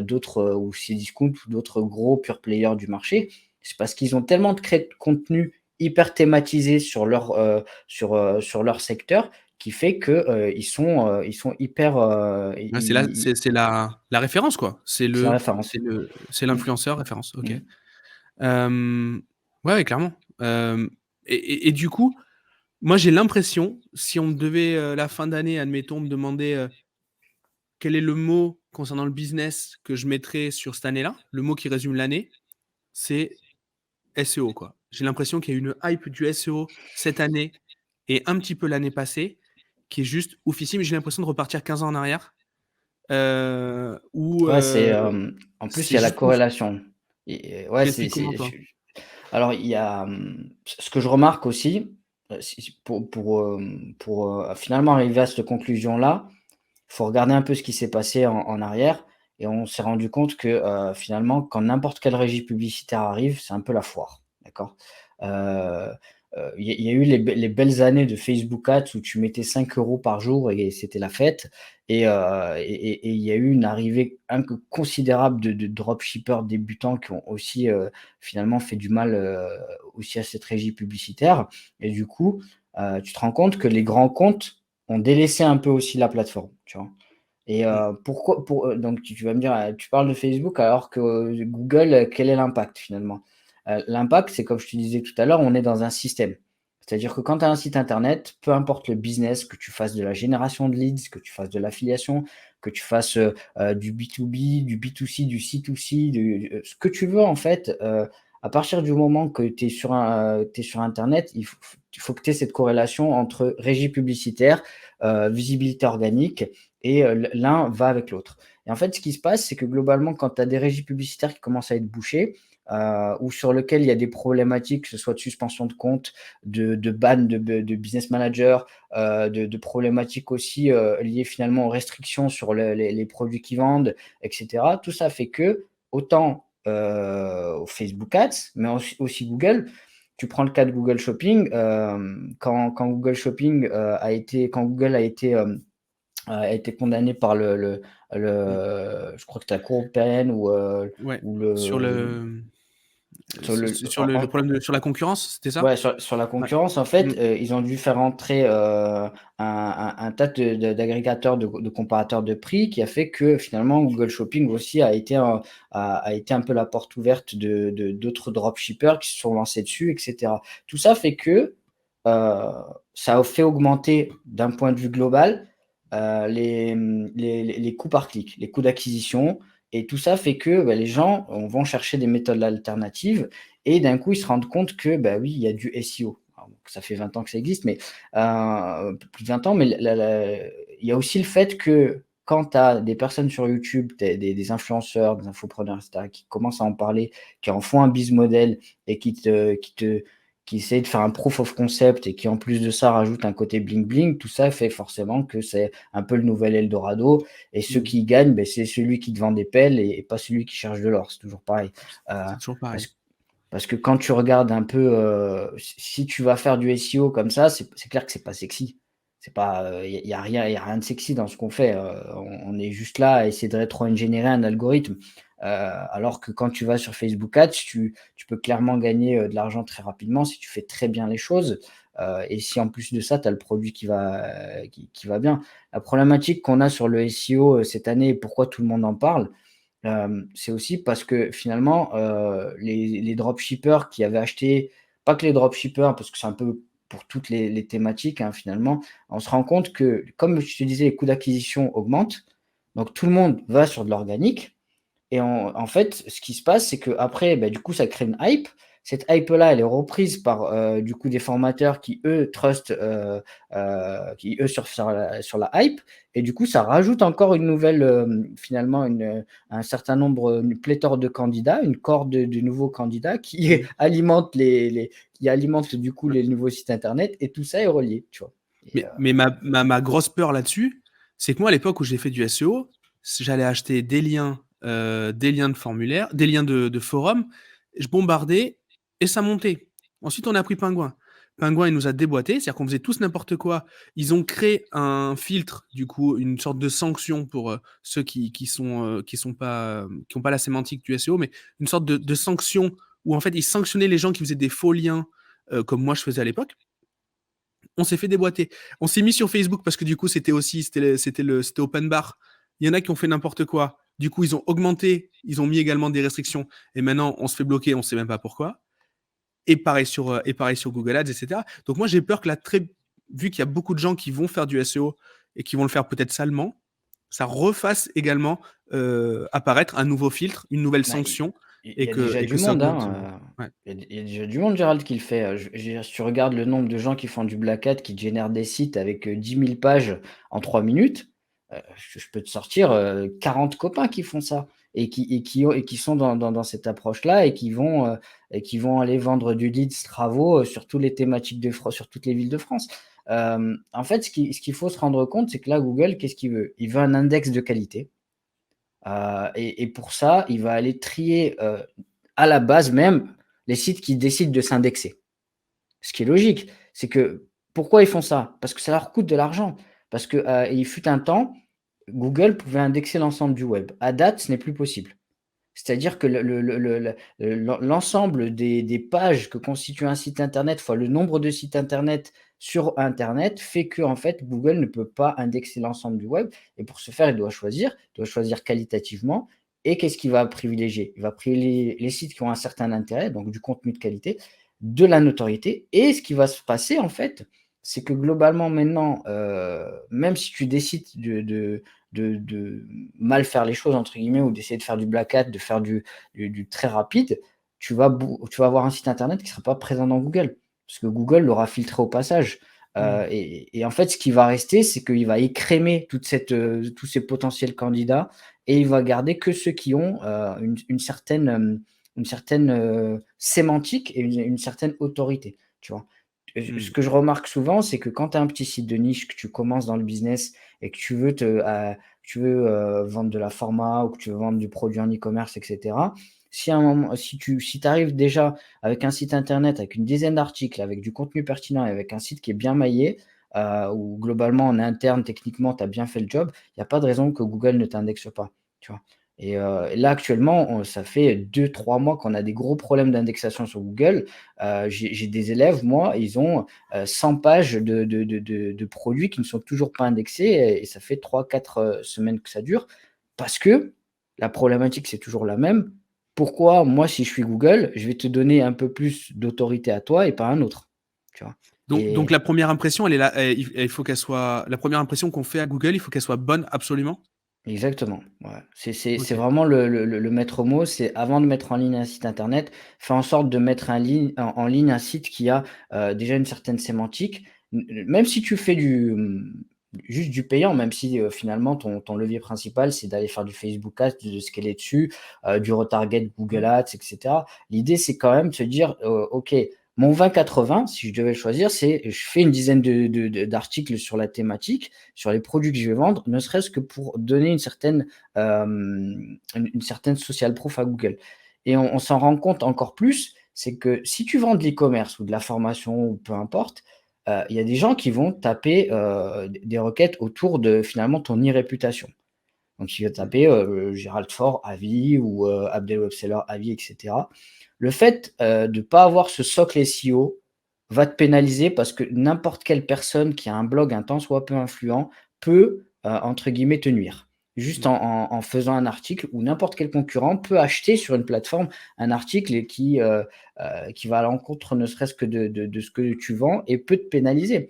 d'autres, ou Cdiscount ou d'autres gros pure players du marché. C'est parce qu'ils ont tellement de contenu hyper thématisé sur leur secteur qui fait que, ils sont hyper, Ouais, i c'est la référence, quoi. c'est la référence. C'est Mmh, l'influenceur référence. OK. mmh. Ouais, ouais, clairement. Et du coup, moi, j'ai l'impression, si on devait, la fin d'année, admettons, me demander, quel est le mot concernant le business que je mettrais sur cette année-là, le mot qui résume l'année, c'est SEO, quoi. J'ai l'impression qu'il y a une hype du SEO cette année et un petit peu l'année passée, qui est juste oufissime. J'ai l'impression de repartir 15 ans en arrière, où, Ouais, en plus, il c'est y a la juste ouf. corrélation et ouais, Tu l'expliques comment, toi? Alors il y a, ce que je remarque aussi, pour finalement arriver à cette conclusion-là, il faut regarder un peu ce qui s'est passé en arrière et on s'est rendu compte que, finalement, quand n'importe quelle régie publicitaire arrive, c'est un peu la foire, d'accord? Heu il y a eu les belles années de Facebook Ads où tu mettais 5 € par jour et c'était la fête et il y a eu une arrivée considérable de dropshippers débutants qui ont aussi, finalement fait du mal, aussi à cette régie publicitaire et du coup, tu te rends compte que les grands comptes ont délaissé un peu aussi la plateforme, tu vois? Et Mmh. pourquoi donc tu vas me dire, tu parles de Facebook alors que Google, quel est l'impact finalement? L'impact, c'est comme je te disais tout à l'heure, on est dans un système. C'est-à-dire que quand tu as un site internet, peu importe le business, que tu fasses de la génération de leads, que tu fasses de l'affiliation, que tu fasses, du B2B, du B2C, du C2C, ce que tu veux en fait, à partir du moment que tu es sur internet, il faut que tu aies cette corrélation entre régie publicitaire, visibilité organique et l'un va avec l'autre. Et en fait, ce qui se passe, c'est que globalement, quand tu as des régies publicitaires qui commencent à être bouchées, ou sur lesquelles il y a des problématiques, que ce soit de suspension de compte, de ban de business manager, de problématiques aussi, liées finalement aux restrictions sur les produits qu'ils vendent et cetera. Tout ça fait que autant, Facebook Ads, mais aussi Google. Tu prends le cas de Google Shopping, quand Google Shopping, quand Google a été condamné par Mmh. je crois que c'était la Cour européenne Ouais, ou sur le le sur le sur le problème sur la concurrence, c'était ça? ouais, sur la Ouais. concurrence, en Mmh. fait, ils ont dû faire entrer, un tas d'agrégateurs de comparateurs de prix qui a fait que finalement Google Shopping aussi a été un peu la porte ouverte d'autres dropshippers qui se sont lancés dessus et cetera. Tout ça fait que, heu, ça a fait augmenter d'un point de vue global, les coûts par clic, les coûts d'acquisition et tout ça fait que, les gens, vont chercher des méthodes alternatives et d'un coup, ils se rendent compte que, bah, oui, il y a du SEO. Alors donc ça fait 20 ans que ça existe, mais un peu plus de 20 ans, mais il y a aussi le fait que quand tu as des personnes sur YouTube, des influenceurs, des infopreneurs et cetera, qui commencent à en parler, qui en font un business model et qui essayent de faire un proof of concept et qui, en plus de ça, rajoutent un côté bling bling, tout ça fait forcément que c'est un peu le nouvel eldorado et ceux Mmh. qui gagnent, beh, c'est celui qui te vend des pelles et pas celui qui cherche de l'or, c'est toujours pareil. Heu, C'est toujours pareil. parce parce que quand tu regardes un peu, si tu vas faire du SEO comme ça, c'est clair que c'est pas sexy. C'est pas, il y a rien de sexy dans ce qu'on fait, on est juste là à essayer de rétro-ingénierer un algorithme. Alors que quand tu vas sur Facebook Ads, tu peux clairement gagner, de l'argent très rapidement si tu fais très bien les choses, et si en plus de ça, tu as le produit qui va bien. La problématique qu'on a sur le SEO, cette année et pourquoi tout le monde en parle, c'est aussi parce que finalement, les dropshippers qui avaient acheté pas que les dropshippers, parce que c'est un peu pour toutes les thématiques, hein, finalement. On se rend compte que, comme je te disais, les coûts d'acquisition augmentent, donc tout le monde va sur de l'organique et en fait, ce qui se passe, c'est qu'après, bah, du coup, ça crée une hype. Cette hype-là, elle est reprise par, du coup, des formateurs qui, eux, qui, eux, surfent sur la hype et du coup, ça rajoute encore une nouvelle, finalement, un certain nombre, une pléthore de candidats, une corde de nouveaux candidats qui Mmh. alimentent, du coup, Ouais. les nouveaux sites internet et tout ça est relié, tu vois? Et Mais ma grosse peur là-dessus, c'est que moi, à l'époque où j'ai fait du SEO, j'allais acheter des liens de formulaire, des liens de forum, je bombardais et ça montait. Ensuite, on a pris Pingouin. Pingouin, il nous a déboîté, c'est-à-dire qu'on faisait tous n'importe quoi. Ils ont créé un filtre, du coup, une sorte de sanction pour ceux qui sont pas, qui ont pas la sémantique du SEO, mais une sorte de sanction où en fait ils sanctionnaient les gens qui faisaient des faux liens, comme moi je faisais à l'époque. On s'est fait déboîter. On s'est mis sur Facebook parce que du coup, c'était open bar. Il y en a qui ont fait n'importe quoi. Du coup, ils ont augmenté, ils ont mis également des restrictions. Et maintenant, on se fait bloquer, on sait même pas pourquoi. Et pareil sur Google Ads, etc. Donc moi, j'ai peur que vu qu'il y a beaucoup de gens qui vont faire du SEO et qui vont le faire peut-être salement, ça refasse également apparaître un nouveau filtre, une nouvelle bah, sanction, il y a déjà et du que ça monde, augmente. hein, Ouais. il y a déjà du monde, Gérald, qui le fait, je veux dire, si tu regardes le nombre de gens qui font du black hat, qui génèrent des sites avec, 10 000 pages en 3 minutes, je peux te sortir, 40 copains qui font ça et qui sont dans cette approche-là et qui vont aller vendre du leads travaux sur toutes les thématiques sur toutes les villes de France. En fait, ce qu'il faut se rendre compte, c'est que là, Google, qu'est-ce qu'il veut? Il veut un index de qualité. Et pour ça, il va aller trier à la base même les sites qui décident de s'indexer. Ce qui est logique, c'est que pourquoi ils font ça? Parce que ça leur coûte de l'argent. Parce que il fut un temps, Google pouvait indexer l'ensemble du web. À date, ce n'est plus possible. C'est-à-dire que l'ensemble des pages que constitue un site internet fois le nombre de sites internet sur internet fait que en fait, Google ne peut pas indexer l'ensemble du web et pour ce faire, il doit choisir qualitativement et qu'est-ce qu'il va privilégier? Il va privilégier les sites qui ont un certain intérêt, donc du contenu de qualité, de la notoriété et ce qui va se passer en fait, c'est que globalement maintenant, même si tu décides de mal faire les choses entre guillemets ou d'essayer de faire du black hat, de faire du très rapide, tu vas avoir un site internet qui ne sera pas présent dans Google. Parce que Google l'aura filtré au passage. Et en fait, ce qui va rester, c'est qu'il va écrémer tous ces potentiels candidats et il va garder que ceux qui ont une certaine sémantique et une certaine autorité. Tu vois. Ce que je remarque souvent, c'est que quand tu as un petit site de niche, que tu commences dans le business et que tu veux vendre de la format ou que tu veux vendre du produit en e-commerce, etc. Si tu arrives déjà avec un site internet, avec une dizaine d'articles, avec du contenu pertinent et avec un site qui est bien maillé, où globalement en interne, techniquement, tu as bien fait le job, il n'y a pas de raison que Google ne t'indexe pas. Tu vois. Et là, actuellement, ça fait 2-3 mois qu'on a des gros problèmes d'indexation sur Google. J'ai des élèves, moi, ils ont 100 pages de produits qui ne sont toujours pas indexés et ça fait 3-4 semaines que ça dure parce que la problématique, c'est toujours la même. Pourquoi, moi, si je suis Google, je vais te donner un peu plus d'autorité à toi et pas à un autre, tu vois? Donc la première impression, elle est là, il faut qu'elle soit. La première impression qu'on fait à Google, il faut qu'elle soit bonne absolument. Exactement, ouais. C'est Ok. vraiment le maître mot, c'est avant de mettre en ligne un site internet, fais en sorte de mettre en ligne un site qui a déjà une certaine sémantique. Même si tu fais juste du payant, même si finalement ton levier principal c'est d'aller faire du Facebook Ads, de scaler dessus, du retarget Google Ads, etc. L'idée c'est quand même de se dire, ok, mon 20-80, si je devais le choisir, c'est je fais une dizaine d'articles sur la thématique, sur les produits que je vais vendre, ne serait-ce que pour donner une certaine social proof à Google. Et on s'en rend compte encore plus, c'est que si tu vends de l'e-commerce ou de la formation ou peu importe, il y a des gens qui vont taper des requêtes autour de finalement ton e-réputation. Donc, il va taper Gérald Faure, avis ou Abdel Webseller, avis, etc. Le fait de ne pas avoir ce socle SEO va te pénaliser parce que n'importe quelle personne qui a un blog un tant soit peu influent peut, entre guillemets, te nuire. Juste en faisant un article ou n'importe quel concurrent peut acheter sur une plateforme un article qui va à l'encontre ne serait-ce que de ce que tu vends et peut te pénaliser.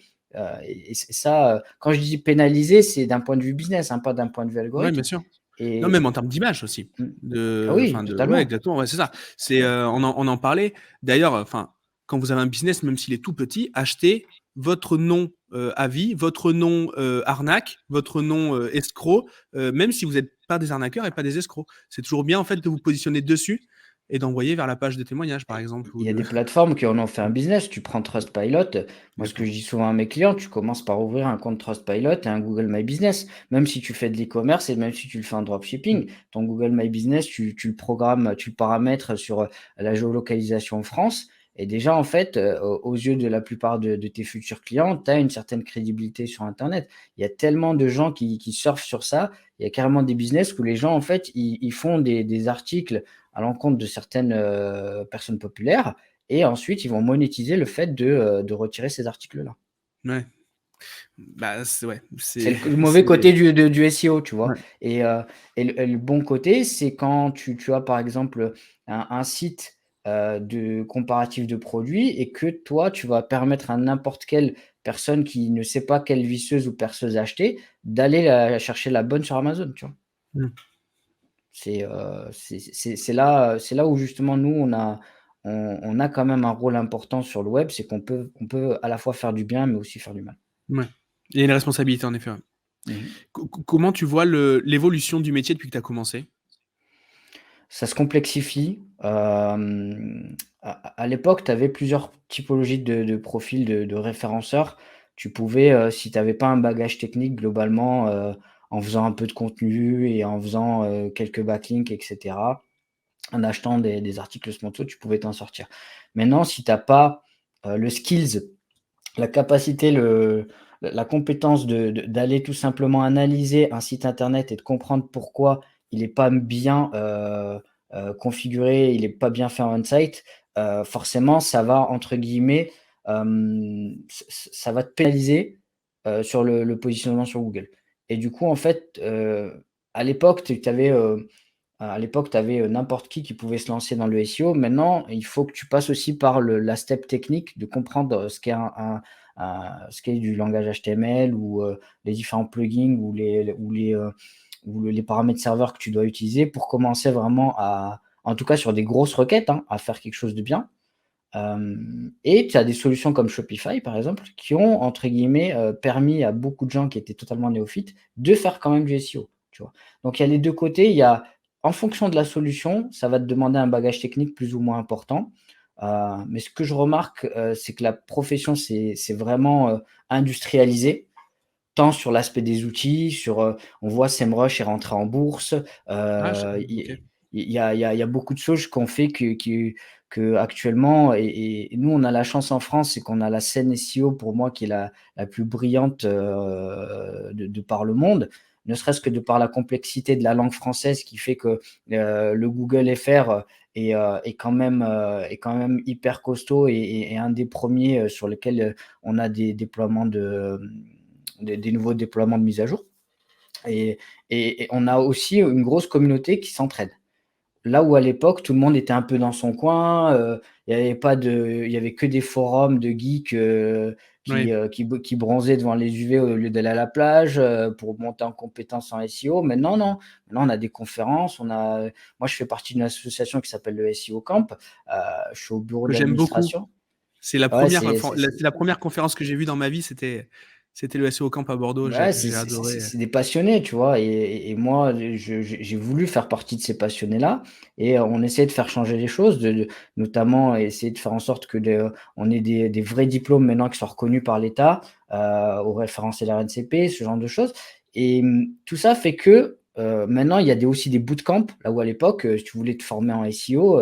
Et ça, quand je dis pénaliser, c'est d'un point de vue business, hein, pas d'un point de vue Oui, bien algorithme. sûr. Non, même Et en termes d'image aussi. mmh. Ah oui, Ouais, totalement. exactement. Ouais, c'est ça. C'est, on en parlait. D'ailleurs, enfin, quand vous avez un business, même s'il est tout petit, achetez votre nom avis, votre nom arnaque, votre nom escroc, même si vous n'êtes pas des arnaqueurs et pas des escrocs. C'est toujours bien en fait de vous positionner dessus et d'envoyer vers la page de témoignage, par exemple. Il y a des plateformes qui en ont fait un business. Tu prends Trustpilot. Moi, ce que je Exactement. dis souvent à mes clients, tu commences par ouvrir un compte Trustpilot et un Google My Business. Même si tu fais de l'e-commerce et même si tu le fais en Mm. dropshipping, ton Google My Business, tu le programmes, tu le paramètres sur la géolocalisation en France. Et déjà, en fait, aux yeux de la plupart de tes futurs clients, tu as une certaine crédibilité sur Internet. Il y a tellement de gens qui surfent sur ça. Il y a carrément des business où les gens, en fait, ils font des articles à l'encontre de certaines personnes populaires et ensuite ils vont monétiser le fait de retirer ces articles-là. Ouais. Bah, ouais, C'est c'est, le mauvais c'est, côté du SEO, tu vois. ouais. Et le bon côté, c'est quand tu as par exemple un site de comparatif de produits et que toi, tu vas permettre à n'importe quelle personne qui ne sait pas quelle visseuse ou perceuse acheter d'aller chercher la bonne sur Amazon, tu vois. Mm. C'est là où justement nous on a quand même un rôle important sur le web, c'est qu'on peut à la fois faire du bien, mais aussi faire du mal. Ouais. Il y a une responsabilité en effet. Ouais. Mmh. Comment tu vois l'évolution du métier depuis que tu as commencé? Ça se complexifie. À l'époque, tu avais plusieurs typologies de profils de référenceurs. Tu pouvais, si tu avais pas un bagage technique globalement, en faisant un peu de contenu et en faisant, quelques backlinks et cetera, en achetant des articles sponsors, tu pouvais t'en sortir. Maintenant, si tu as pas, le skills, la capacité, la compétence d'aller tout simplement analyser un site internet et de comprendre pourquoi il est pas bien, configuré, il est pas bien fait en on-site, forcément ça va entre guillemets, ça va te pénaliser, sur le positionnement sur Google et du coup en fait, à l'époque tu avais, à l'époque, tu avais, n'importe qui pouvait se lancer dans le SEO. Maintenant, il faut que tu passes aussi par la step technique de comprendre, ce qu'est du langage HTML ou, les différents plugins ou les paramètres serveurs que tu dois utiliser pour commencer vraiment à en tout cas sur des grosses requêtes, hein, à faire quelque chose de bien. Et tu as des solutions comme Shopify, par exemple, qui ont, entre guillemets, permis à beaucoup de gens qui étaient totalement néophytes de faire quand même du SEO, tu vois? Donc il y a les 2 côtés, il y a en fonction de la solution, ça va te demander un bagage technique plus ou moins important, mais ce que je remarque, c'est que la profession s'est vraiment, industrialisée, tant sur l'aspect des outils, on voit SEMrush est rentré en bourse, Ah, OK. il y a beaucoup de choses qu'on fait qu'actuellement et nous, on a la chance en France, c'est qu'on a la scène SEO pour moi qui est la plus brillante, de par le monde. Ne serait-ce que de par la complexité de la langue française qui fait que, le Google FR, est quand même hyper costaud et un des premiers sur lesquels, on a des déploiements des nouveaux déploiements de mise à jour et et on a aussi une grosse communauté qui s'entraide. Là où à l'époque, tout le monde était un peu dans son coin, il y avait que des forums de geeks, Oui. qui bronzaient devant les UV au lieu d'aller à la plage, pour monter en compétences en SEO. Maintenant non, maintenant on a des conférences, moi je fais partie d'une association qui s'appelle le SEO Camp, je suis au bureau Que j'aime beaucoup. d'administration. C'est la Ouais, première, enfin, c'est la première conférence que j'ai vue dans ma vie, c'était le SEO Camp à Bordeaux. ouais, J'ai adoré. c'est des passionnés, tu vois? Et moi, j'ai voulu faire partie de ces passionnés-là et on essaie de faire changer les choses, notamment essayer de faire en sorte que on ait des vrais diplômes maintenant qui sont reconnus par l'État, au référentiel RNCP, ce genre de choses et tout ça fait que, maintenant il y a aussi des bootcamps, là où à l'époque, si tu voulais te former en SEO,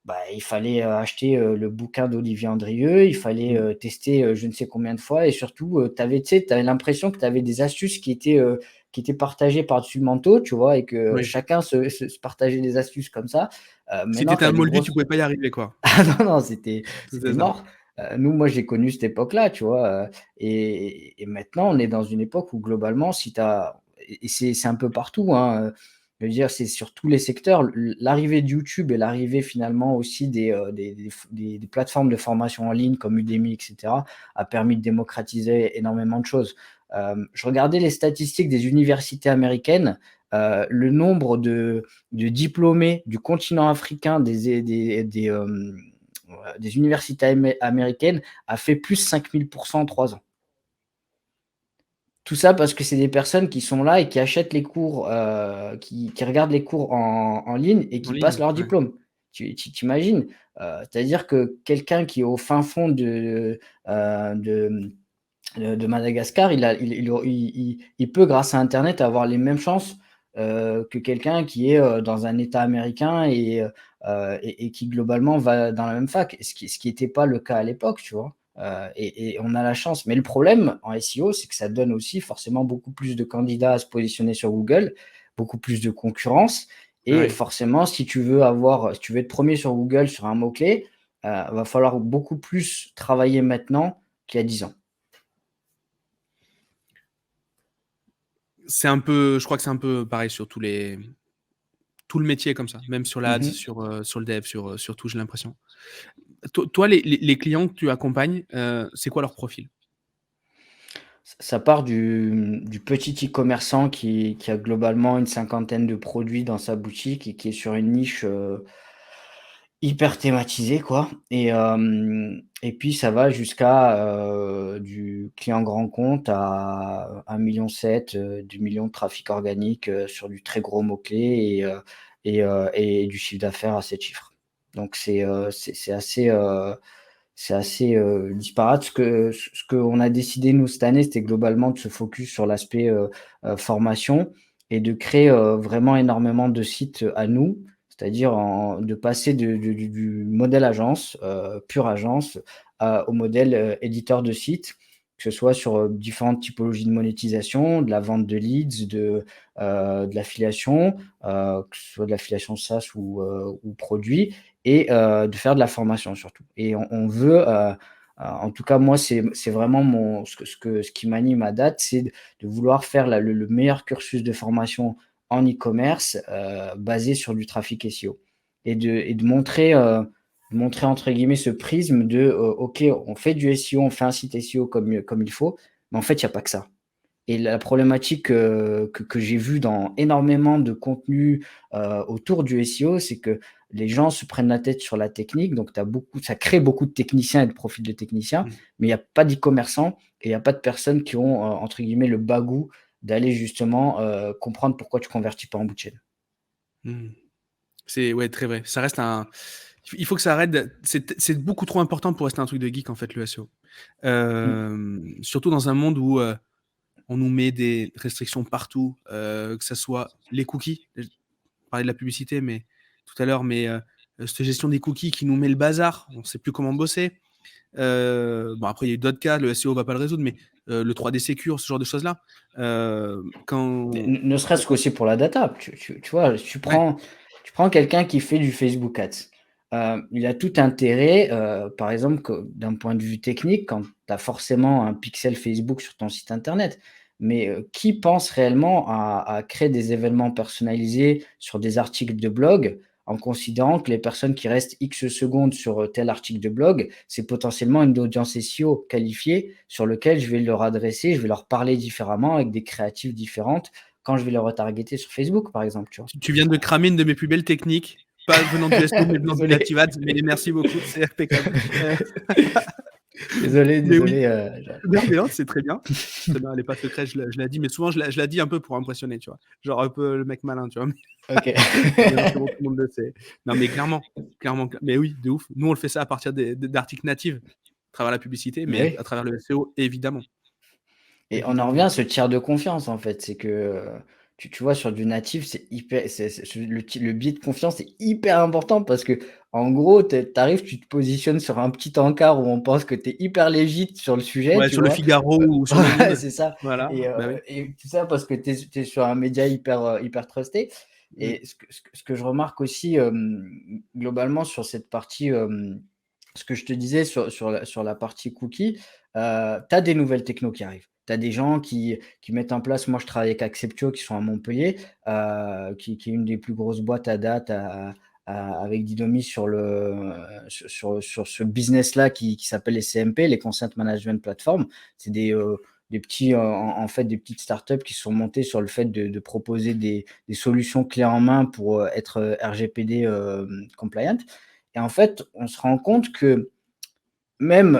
bah, il fallait, acheter, le bouquin d'Olivier Andrieux, il fallait, Mmh. tester, je ne sais combien de fois et surtout, tu sais, tu avais l'impression que tu avais des astuces qui étaient partagées par-dessus le manteau, tu vois? Et que Oui. chacun se partageait des astuces comme ça. Si Maintenant tu étais tu as un des moldu, tu grosses pouvais pas y arriver, quoi. ah non, non, c'était C'est ça. mort. Moi, j'ai connu cette époque-là, tu vois? Et maintenant, on est dans une époque où globalement, si tu as et c'est un peu partout, hein, je veux dire, c'est sur tous les secteurs. L'arrivée de YouTube et l'arrivée finalement aussi des plateformes de formation en ligne comme Udemy et cetera, a permis de démocratiser énormément de choses. Je regardais les statistiques des universités américaines, le nombre de diplômés du continent africain des universités américaines a fait plus 5000 en 3 ans. Tout ça parce que c'est des personnes qui sont là et qui achètent les cours, qui regardent les cours en ligne et En qui passent ligne, leur ouais. diplôme. Tu imagines? C'est-à-dire que quelqu'un qui est au fin fond de Madagascar, il peut grâce à internet avoir les mêmes chances, que quelqu'un qui est, dans un État américain et qui globalement va dans la même fac. Ce qui était pas le cas à l'époque, tu vois? Et on a la chance. Mais le problème en SEO, c'est que ça donne aussi forcément beaucoup plus de candidats à se positionner sur Google, beaucoup plus de concurrence et Ouais. forcément si tu veux être premier sur Google sur un mot-clé, va falloir beaucoup plus travailler maintenant qu'il y a 10 ans. Je crois que c'est un peu pareil sur tout le métier est comme ça, même sur l'Ads, Mmh. sur le dev, sur tout, j'ai l'impression. Toi, les clients que tu accompagnes, c'est quoi leur profil? Ça part du petit e-commerçant qui a globalement une cinquantaine de produits dans sa boutique et qui est sur une niche, hyper thématisée quoi et puis ça va jusqu'à, du client grand compte à 1,7 million, 2 millions de trafic organique, sur du très gros mot-clé et du chiffre d'affaires à 7 chiffres. Donc c'est assez disparate. Ce qu'on a décidé, nous, cette année, c'était globalement de se focus sur l'aspect formation et de créer vraiment énormément de sites à nous, c'est-à-dire de passer du modèle agence, pure agence, au modèle éditeur de sites, que ce soit sur différentes typologies de monétisation, de la vente de leads, de l'affiliation, que ce soit de l'affiliation SaaS ou produit, et de faire de la formation surtout. Et on veut, en tout cas moi, c'est vraiment ce qui m'anime à date, c'est de vouloir faire le meilleur cursus de formation en e-commerce, basé sur du trafic SEO, et de montrer entre guillemets ce prisme de OK, on fait du SEO, on fait un site SEO comme il faut, mais en fait, il n'y a pas que ça. Et la problématique que j'ai vue dans énormément de contenus autour du SEO, c'est que les gens se prennent la tête sur la technique. Donc, ça crée beaucoup de techniciens et de profils de techniciens, mais il n'y a pas d'e-commerçants et il n'y a pas de personnes qui ont, entre guillemets, le bagou d'aller justement comprendre pourquoi tu convertis pas en bout de chaîne. C'est très vrai. Ça reste un. Il faut que ça arrête. C'est beaucoup trop important pour rester un truc de geek, en fait, le SEO. Surtout dans un monde où on nous met des restrictions partout, que ce soit les cookies. Je parlais de la publicité mais tout à l'heure, mais cette gestion des cookies qui nous met le bazar. On ne sait plus comment bosser. Après, il y a eu d'autres cas, le SEO ne va pas le résoudre, mais le 3D Secure, ce genre de choses-là. Ne serait-ce qu'aussi pour la data. Tu vois, tu prends quelqu'un qui fait du Facebook Ads. Il a tout intérêt, par exemple, d'un point de vue technique, quand tu as forcément un pixel Facebook sur ton site internet. Mais qui pense réellement à créer des événements personnalisés sur des articles de blog en considérant que les personnes qui restent X secondes sur tel article de blog, c'est potentiellement une audience SEO qualifiée sur lequel je vais leur adresser, je vais leur parler différemment avec des créatives différentes quand je vais les retargeter sur Facebook, par exemple. Tu viens de cramer une de mes plus belles techniques, pas venant du SEO, mais venant du Native Ads, mais merci beaucoup, c'est impeccable. Désolé. Oui. Non, c'est très bien. Elle n'est pas secrète, je l'ai dit, mais souvent je la dis un peu pour impressionner, tu vois. Genre un peu le mec malin, tu vois. Ok. Bon, tout le monde le sait. Non, mais clairement. Mais oui, de ouf. Nous, on le fait ça à partir d'articles natifs, à travers la publicité, mais Oui. à travers le SEO, évidemment. Et on en revient à ce tiers de confiance, en fait. C'est que, tu vois, sur du natif, le biais de confiance est hyper important parce que, en gros, tu arrives, tu te positionnes sur un petit encart où on pense que tu es hyper légit sur le sujet, Ouais, tu sur le vois. Figaro ou sur Le Monde. C'est ça. Voilà. Et tout ça parce que tu es sur un média hyper trusté. Et ce que je remarque aussi, globalement sur cette partie, ce que je te disais sur la partie cookie, tu as des nouvelles technos qui arrivent. Tu as des gens qui mettent en place, moi je travaille avec Acceptio qui sont à Montpellier, qui est une des plus grosses boîtes à date avec Didomi sur ce business-là qui s'appelle les CMP, les Consent Management Platform. C'est des petits, en fait, des petites startups qui sont montées sur le fait de proposer des solutions clés en main pour être RGPD compliant. Et en fait, on se rend compte que même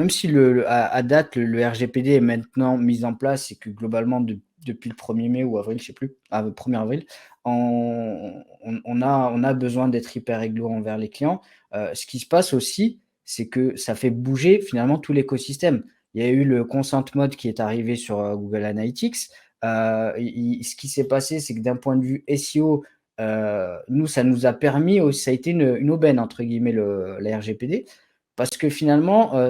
si à date, le RGPD est maintenant mis en place et que globalement, depuis le 1er mai ou avril, je ne sais plus, 1er avril, on a besoin d'être hyper réglo envers les clients. Ce qui se passe aussi, c'est que ça fait bouger finalement tout l'écosystème. Il y a eu le Consent Mode qui est arrivé sur Google Analytics. Ce qui s'est passé, c'est que d'un point de vue SEO, nous, ça nous a permis, ça a été une aubaine, entre guillemets, la RGPD, parce que finalement,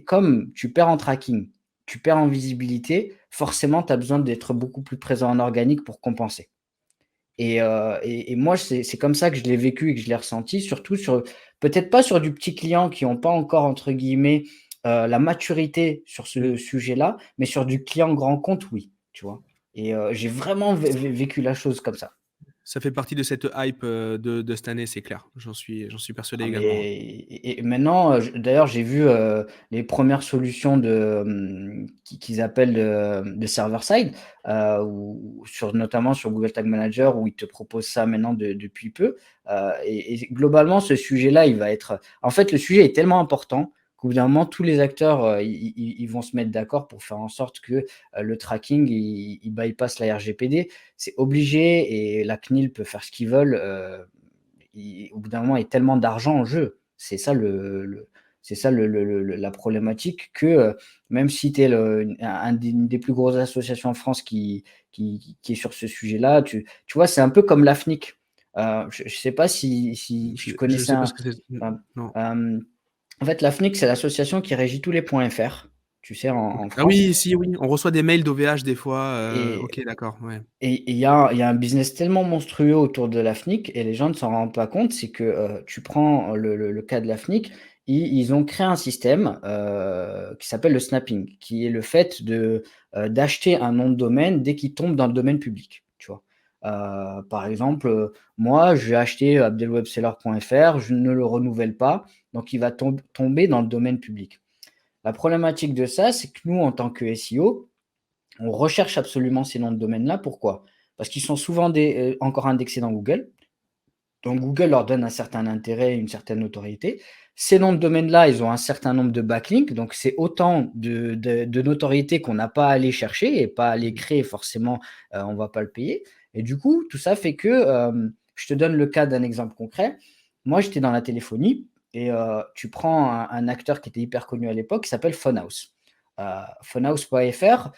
comme tu perds en tracking, tu perds en visibilité, forcément, tu as besoin d'être beaucoup plus présent en organique pour compenser. Et moi, c'est comme ça que je l'ai vécu et que je l'ai ressenti, surtout peut-être pas sur du petit client qui n'ont pas encore, entre guillemets, la maturité sur ce sujet-là, mais sur du client grand compte, oui, tu vois. Et j'ai vraiment vécu la chose comme ça. Ça fait partie de cette hype de cette année, c'est clair. J'en suis persuadé Ah, également. et maintenant, d'ailleurs, j'ai vu les premières solutions qu'ils appellent de server-side, notamment sur Google Tag Manager, où ils te proposent ça maintenant depuis peu. Et globalement, ce sujet-là, il va être. En fait, le sujet est tellement important qu'au bout d'un moment, tous les acteurs, ils vont se mettre d'accord pour faire en sorte que le tracking, il bypasse la RGPD. C'est obligé et la CNIL peut faire ce qu'ils veulent. Au bout d'un moment, il y a tellement d'argent en jeu. C'est ça c'est ça la problématique que même si tu es une des plus grosses associations en France qui est sur ce sujet-là, tu vois, c'est un peu comme l'AFNIC. Je ne sais pas si tu Je connaissais sais pas ce que c'est. enfin, Non. en fait, l'AFNIC, c'est l'association qui régit tous les points FR, tu sais, Ok. en Ah France. oui, si, oui. On reçoit des mails d'OVH des fois. Et Ok, d'accord. Ouais. et il y a un business tellement monstrueux autour de la FNIC et les gens ne s'en rendent pas compte, c'est que, tu prends le cas de la FNIC, ils ont créé un système, qui s'appelle le snapping, qui est le fait d'acheter un nom de domaine dès qu'il tombe dans le domaine public, tu vois? Par exemple, moi, j'ai acheté abdelwebseller.fr, je ne le renouvelle pas, donc il va tomber dans le domaine public. La problématique de ça, c'est que nous, en tant que SEO, on recherche absolument ces noms de domaine-là. Pourquoi? Parce qu'ils sont souvent encore indexés dans Google. Donc Google leur donne un certain intérêt, une certaine notoriété. Ces noms de domaine-là, ils ont un certain nombre de backlinks, donc c'est autant de notoriété qu'on n'a pas à aller chercher et pas à aller créer forcément, on ne va pas le payer. Et du coup, tout ça fait que, je te donne le cas d'un exemple concret. Moi, j'étais dans la téléphonie et tu prends un acteur qui était hyper connu à l'époque qui s'appelle Phonehouse. Phonehouse.fr,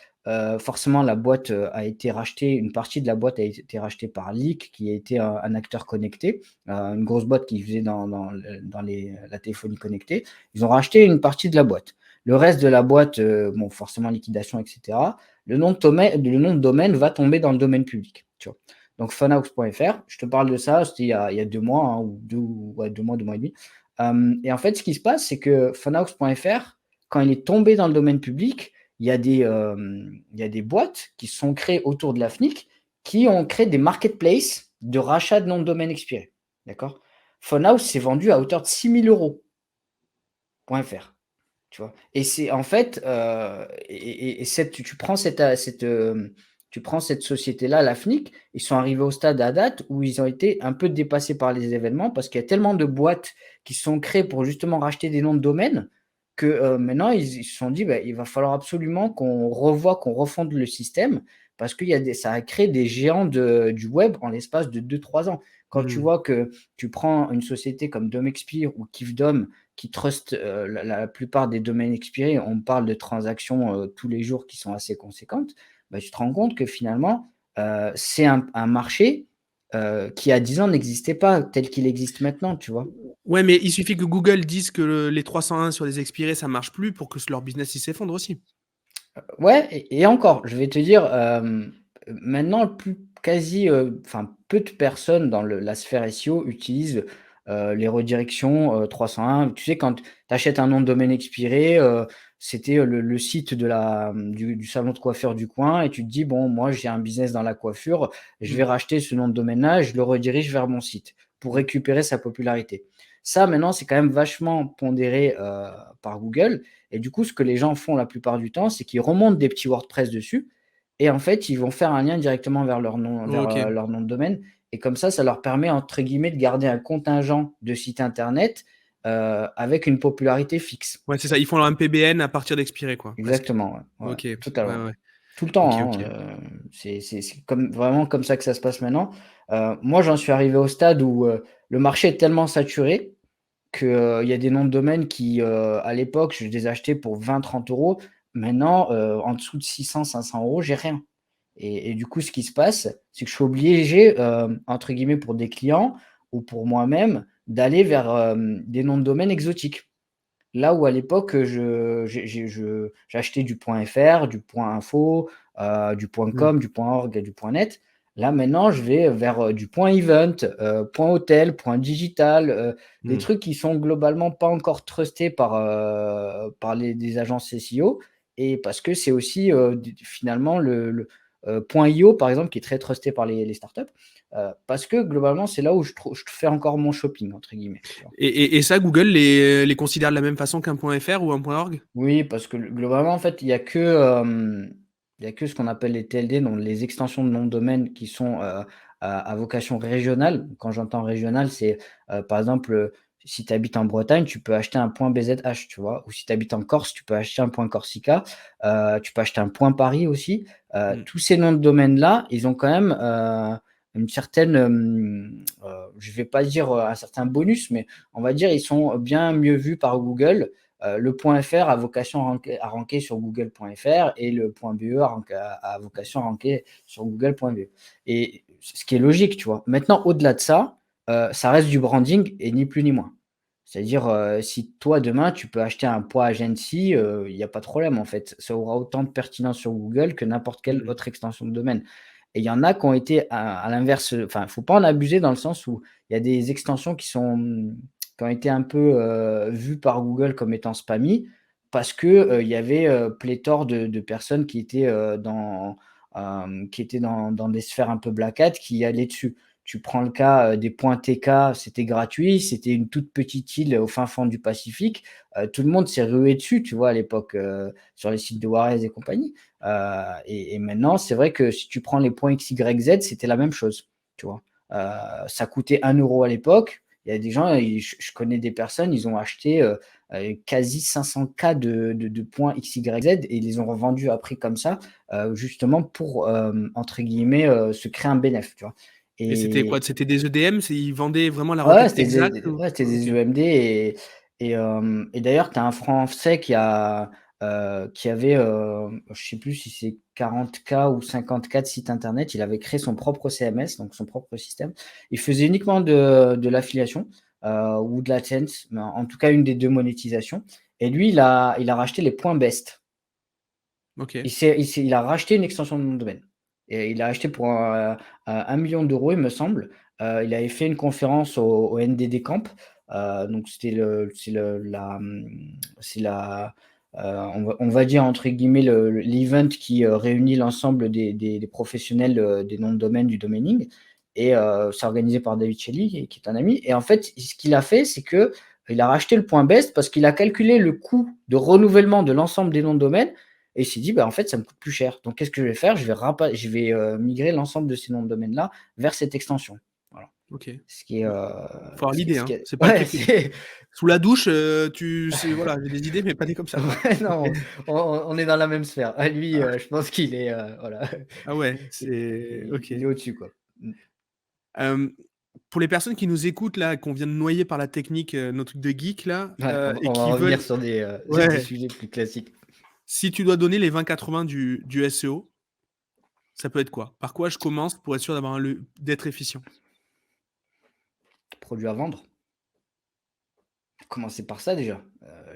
forcément la boîte, a été rachetée, une partie de la boîte a été rachetée par Leak qui a été un acteur connecté, une grosse boîte qui faisait dans la téléphonie connectée. Ils ont racheté une partie de la boîte. Le reste de la boîte, bon forcément liquidation et cetera. Le nom de domaine va tomber dans le domaine public, tu vois? Donc phonehouse.fr, je te parle de ça, c'était il y a 2 mois, hein, ou 2 mois, 2 mois et demi. Et en fait, ce qui se passe, c'est que phonehouse.fr, quand il est tombé dans le domaine public, il y a des boîtes qui se sont créées autour de la FNIC, qui ont créé des marketplaces de rachat de noms de domaine expirés. D'accord? Phonehouse s'est vendu à hauteur de 6 000 euros. .fr, tu vois? Et c'est en fait, tu prends cette société-là, la FNIC, ils sont arrivés au stade à date où ils ont été un peu dépassés par les événements parce qu'il y a tellement de boîtes qui sont créées pour justement racheter des noms de domaine que, maintenant ils se sont dit: «Bah, il va falloir absolument qu'on revoie, qu'on refonde le système» parce qu'il y a ça a créé des géants du web en l'espace de 2-3 ans. Quand tu Hmm. vois que tu prends une société comme Domexpire ou Kifdom qui trustent, la plupart des domaines expirés, on parle de transactions, tous les jours qui sont assez conséquentes, bah, tu te rends compte que finalement, c'est un marché, qui à 10 ans n'existait pas tel qu'il existe maintenant, tu vois? Ouais, mais il suffit que Google dise que les 301 sur les expirés, ça marche plus pour que leur business il s'effondre aussi. Ouais et encore, je vais te dire, maintenant plus quasi, enfin peu de personnes dans la sphère SEO utilisent, les redirections, 301. Tu sais quand tu achètes un nom de domaine expiré, c'était, le site du salon de coiffure du coin et tu te dis: «Bon moi j'ai un business dans la coiffure, je vais Hmm. racheter ce nom de domaine-là et je le redirige vers mon site pour récupérer sa popularité». Ça maintenant c'est quand même vachement pondéré, par Google et du coup, ce que les gens font la plupart du temps, c'est qu'ils remontent des petits WordPress dessus et en fait, ils vont faire un lien directement Ok. leur nom de domaine et comme ça leur permet entre guillemets «de garder un contingent de sites internet», avec une popularité fixe, Ouais, c'est tu ça. vois? Ils font un PBN à partir d'expirés, quoi, presque. Exactement, ouais, ouais, Ok. Ouais, totalement. ouais. Tout le Ok, temps, ok. hein, c'est comme vraiment comme ça que ça se passe maintenant. Moi, j'en suis arrivé au stade où, le marché est tellement saturé que, il y a des noms de domaine qui, à l'époque, je les achetais pour 20-30 euros. Maintenant, en dessous de 600-500 euros, j'ai rien et du coup, ce qui se passe, c'est que je suis obligé, entre guillemets, pour des clients ou pour moi-même, d'aller vers, des noms de domaine exotiques. Là où à l'époque, j'achetais du .fr, du .info, du Hmm. .com, du .org et du .net. Là, maintenant, je vais vers, du .event, .hotel, .digital, des Hmm. trucs qui sont globalement pas encore trustés par des agences SEO et parce que c'est aussi, d finalement .io par exemple qui est très trusté par les startups, parce que globalement, c'est là où je fais encore «mon shopping» entre guillemets, tu vois? Et ça, Google les considère de la même façon qu'un .fr ou un .org? Oui, parce que globalement, en fait, il y a que ce qu'on appelle les TLD, donc les extensions de nom de domaine qui sont, à vocation régionale. Quand j'entends régional, c'est, par exemple, Si tu habites en Bretagne, tu peux acheter un point BZH, tu vois. Ou si tu habites en Corse, tu peux acheter un point Corsica. Tu peux acheter un point Paris aussi. Mm. Tous ces noms de domaines-là, ils ont quand même une certaine, je vais pas dire un certain bonus, mais on va dire ils sont bien mieux vus par Google. Le point .fr a vocation à ranker sur google.fr et le point .be a vocation à ranker sur google.be. Et ce qui est logique, tu vois. Maintenant, au-delà de ça, ça reste du branding et ni plus ni moins. C'est-à-dire, si toi, demain, tu peux acheter un poids agency, il y a pas de problème, en fait. Ça aura autant de pertinence sur Google que n'importe quelle Mm. autre extension de domaine. Et il y en a qui ont été à l'inverse, enfin, il faut pas en abuser dans le sens où il y a des extensions qui ont été un peu, vues par Google comme étant spammy parce que, il y avait, pléthore de personnes qui étaient dans des sphères un peu black hat qui allaient dessus. Tu prends le cas des points TK, c'était gratuit, c'était une toute petite île au fin fond du Pacifique. Tout le monde s'est rué dessus, tu vois, à l'époque, sur les sites de Warez et compagnie. Et maintenant, c'est vrai que si tu prends les points XYZ, c'était la même chose, tu vois. Ça coûtait 1 € à l'époque. Il y a des gens, je connais des personnes, ils ont acheté quasi 500K de points XYZ et ils les ont revendus à prix comme ça, justement pour, entre guillemets, se créer un bénéfice, tu vois. Et c'était quoi? Et C'était des EDM? Ils vendaient vraiment la ouais, requête exacte ou... ouais, c'était Ok. des EMD et d'ailleurs, tu as un Français qui avait, je sais plus si c'est 40K ou 50K de site internet. Il avait créé son propre CMS, donc son propre système. Il faisait uniquement de l'affiliation, ou de l'AdSense, mais en tout cas une des 2 monétisations et lui, il a racheté les points Best. Ok. Il a racheté une extension de nom de domaine et il l'a acheté pour 1 000 000 €, il me semble. Il avait fait une conférence au NDD Camp. Donc c'était le c'est le la, c'est la, on va dire entre guillemets l'event qui, réunit l'ensemble des professionnels, des noms de domaine, du domaining et c'est organisé par David Shelley qui est un ami et en fait, ce qu'il a fait, c'est qu'il a racheté le point best parce qu'il a calculé le coût de renouvellement de l'ensemble des noms de domaine et il s'est dit: «Bah, en fait, ça me coûte plus cher. Donc qu'est-ce que je vais faire? Je vais, migrer l'ensemble de ces noms de domaine-là vers cette extension». Voilà. Ok. Ce qui est, Bah, faut avoir l'idée, ce qui hein. est C'est pas le ouais, truc. c'est Sous la douche, voilà, j'ai des idées, mais pas des comme ça. ouais, Ok. non, on est dans la même sphère. Ah lui, Ah, je pense qu'il est, voilà, ah ouais, il c'est ok. il est au-dessus, quoi. Mmh. Euh, pour les personnes qui nous écoutent là, qu'on vient de noyer par la technique, nos trucs de geek là, Ouais, et on va qui revenir veulent, sur des ouais, sujets plus classiques. si tu dois donner les 20-80 du SEO, ça peut être quoi? Par quoi je commence pour être sûr d'être efficient? Produits à vendre, commencer par ça déjà.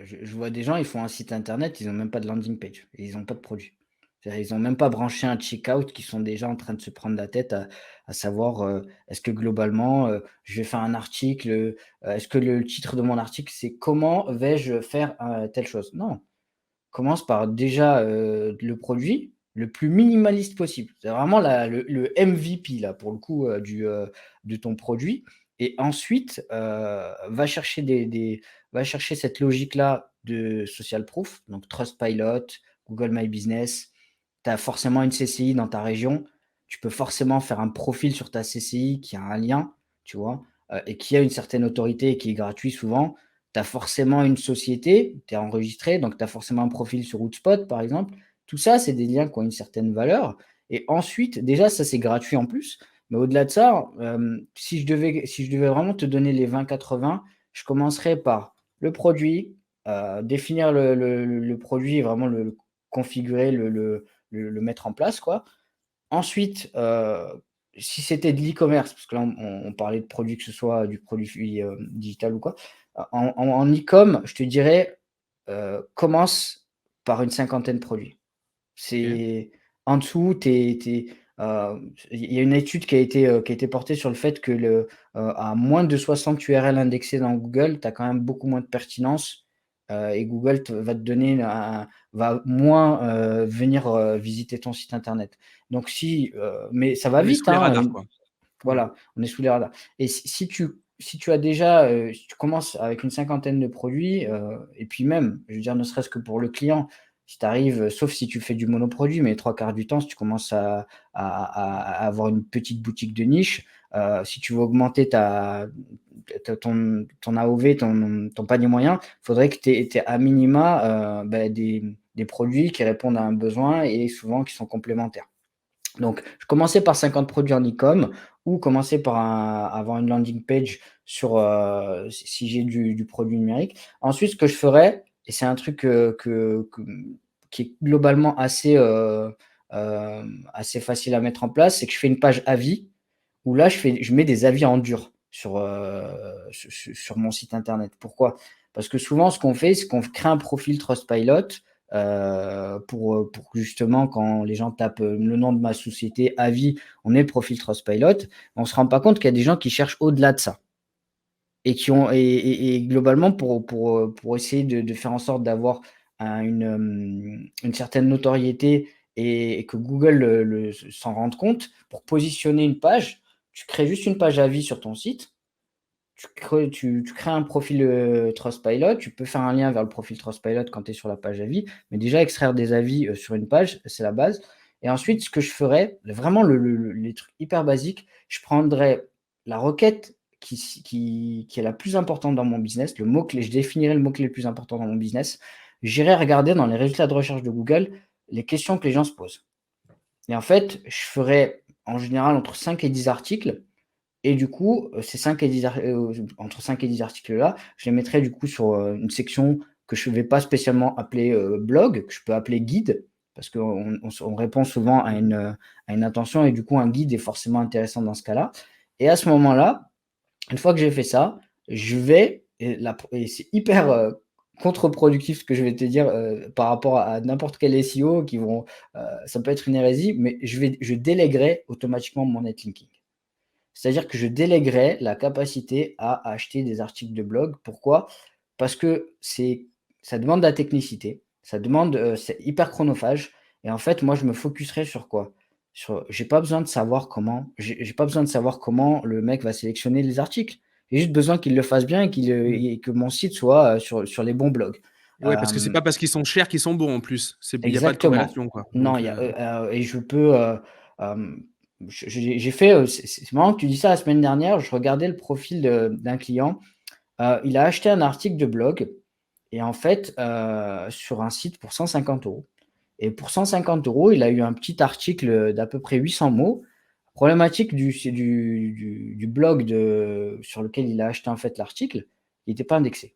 Je vois des gens, ils font un site internet, ils ont même pas de landing page et ils ont pas de produit. C'est-à-dire ils ont même pas branché un checkout, qui sont déjà en train de se prendre la tête à savoir, est-ce que globalement, je vais faire un article, est-ce que le titre de mon article, c'est: «Comment vais-je faire, telle chose?» Non, commence par déjà, le produit le plus minimaliste possible. C'est vraiment le MVP là pour le coup, de ton produit et ensuite, va chercher cette logique-là de social proof, donc Trustpilot, Google My Business. Tu as forcément une CCI dans ta région. Tu peux forcément faire un profil sur ta CCI qui a un lien, tu vois? Et qui a une certaine autorité et qui est gratuit souvent. Tu as forcément une société, tu es enregistré, donc tu as forcément un profil sur Hootspot, par exemple. Tout ça, c'est des liens qui ont une certaine valeur et ensuite, déjà, ça, c'est gratuit en plus, mais au-delà de ça, si je devais vraiment te donner les 20-80, je commencerais par le produit, définir le produit et vraiment le configurer, le mettre en place, quoi. Ensuite, si c'était de l'e-commerce, parce que là, on parlait de produits, que ce soit du produit, digital ou quoi. En e-com, je te dirais, commence par une cinquantaine de produits. OK. C'est en dessous, il y a une étude qui a été portée sur le fait que à moins de 60 URL indexées dans Google, tu as quand même beaucoup moins de pertinence, et Google va te donner va moins, venir, visiter ton site internet. Donc mais ça va On est vite, sous les hein, radars, quoi. Ouais. voilà, on est sous les radars et si tu as déjà, si tu commences avec une cinquantaine de produits, et puis même, je veux dire, ne serait-ce que pour le client, si tu arrives, sauf si tu fais du monoproduit, mais les 3 quarts du temps, si tu commences à avoir une petite boutique de niche, si tu veux augmenter ton AOV, ton panier moyen, il faudrait que tu aies à minima des produits qui répondent à un besoin et souvent qui sont complémentaires. Donc, je commençais par 50 produits en e-com ou commencer par avoir une landing page sur si j'ai du produit numérique. Ensuite, ce que je ferais, et c'est un truc qui est globalement assez facile à mettre en place, c'est que je fais une page avis où là, je mets des avis en dur sur mon site internet. Pourquoi? Parce que souvent, ce qu'on fait, c'est qu'on crée un profil Trustpilot pour justement, quand les gens tapent le nom de ma société, avis, on est le profil Trustpilot. On ne se rend pas compte qu'il y a des gens qui cherchent au-delà de ça. Et globalement, pour essayer de faire en sorte d'avoir une certaine notoriété et que Google s'en rende compte, pour positionner une page, tu crées juste une page avis sur ton site. Tu crées un profil Trustpilot, tu peux faire un lien vers le profil Trustpilot quand tu es sur la page avis, mais déjà extraire des avis sur une page, c'est la base. Et ensuite, ce que je ferais, vraiment les trucs hyper basiques, je prendrais la requête qui est la plus importante dans mon business, le mot-clé, je définirais le mot-clé le plus important dans mon business. J'irai regarder dans les résultats de recherche de Google les questions que les gens se posent. Et en fait, je ferais en général entre 5 et 10 articles. Et du coup, ces 5 et 10 entre 5 et 10 articles-là, je les mettrai du coup sur une section que je ne vais pas spécialement appeler blog, que je peux appeler guide, parce qu'on répond souvent à une intention, et du coup, un guide est forcément intéressant dans ce cas-là. Et à ce moment-là, une fois que j'ai fait ça, je vais, et c'est hyper contre-productif ce que je vais te dire par rapport à n'importe quel SEO ça peut être une hérésie, mais je délèguerai automatiquement mon netlinking. C'est-à-dire que je délèguerai la capacité à acheter des articles de blog. Pourquoi? Parce que ça demande de la technicité, c'est hyper chronophage. Et en fait, moi, je me focuserai sur quoi? J'ai pas besoin de savoir comment le mec va sélectionner les articles. J'ai juste besoin qu'il le fasse bien et que mon site soit sur les bons blogs. Ouais, parce que c'est pas parce qu'ils sont chers qu'ils sont bons en plus. Il y a pas de Exactement. corrélation, quoi. Non, Donc, il y a, et je peux. J'ai fait. C'est marrant que tu dis ça la semaine dernière. Je regardais le profil d'un client. Il a acheté un article de blog et en fait, sur un site pour 150 euros. Et pour 150 euros, il a eu un petit article d'à peu près 800 mots. Problématique du blog sur lequel il a acheté en fait l'article, il n'était pas indexé.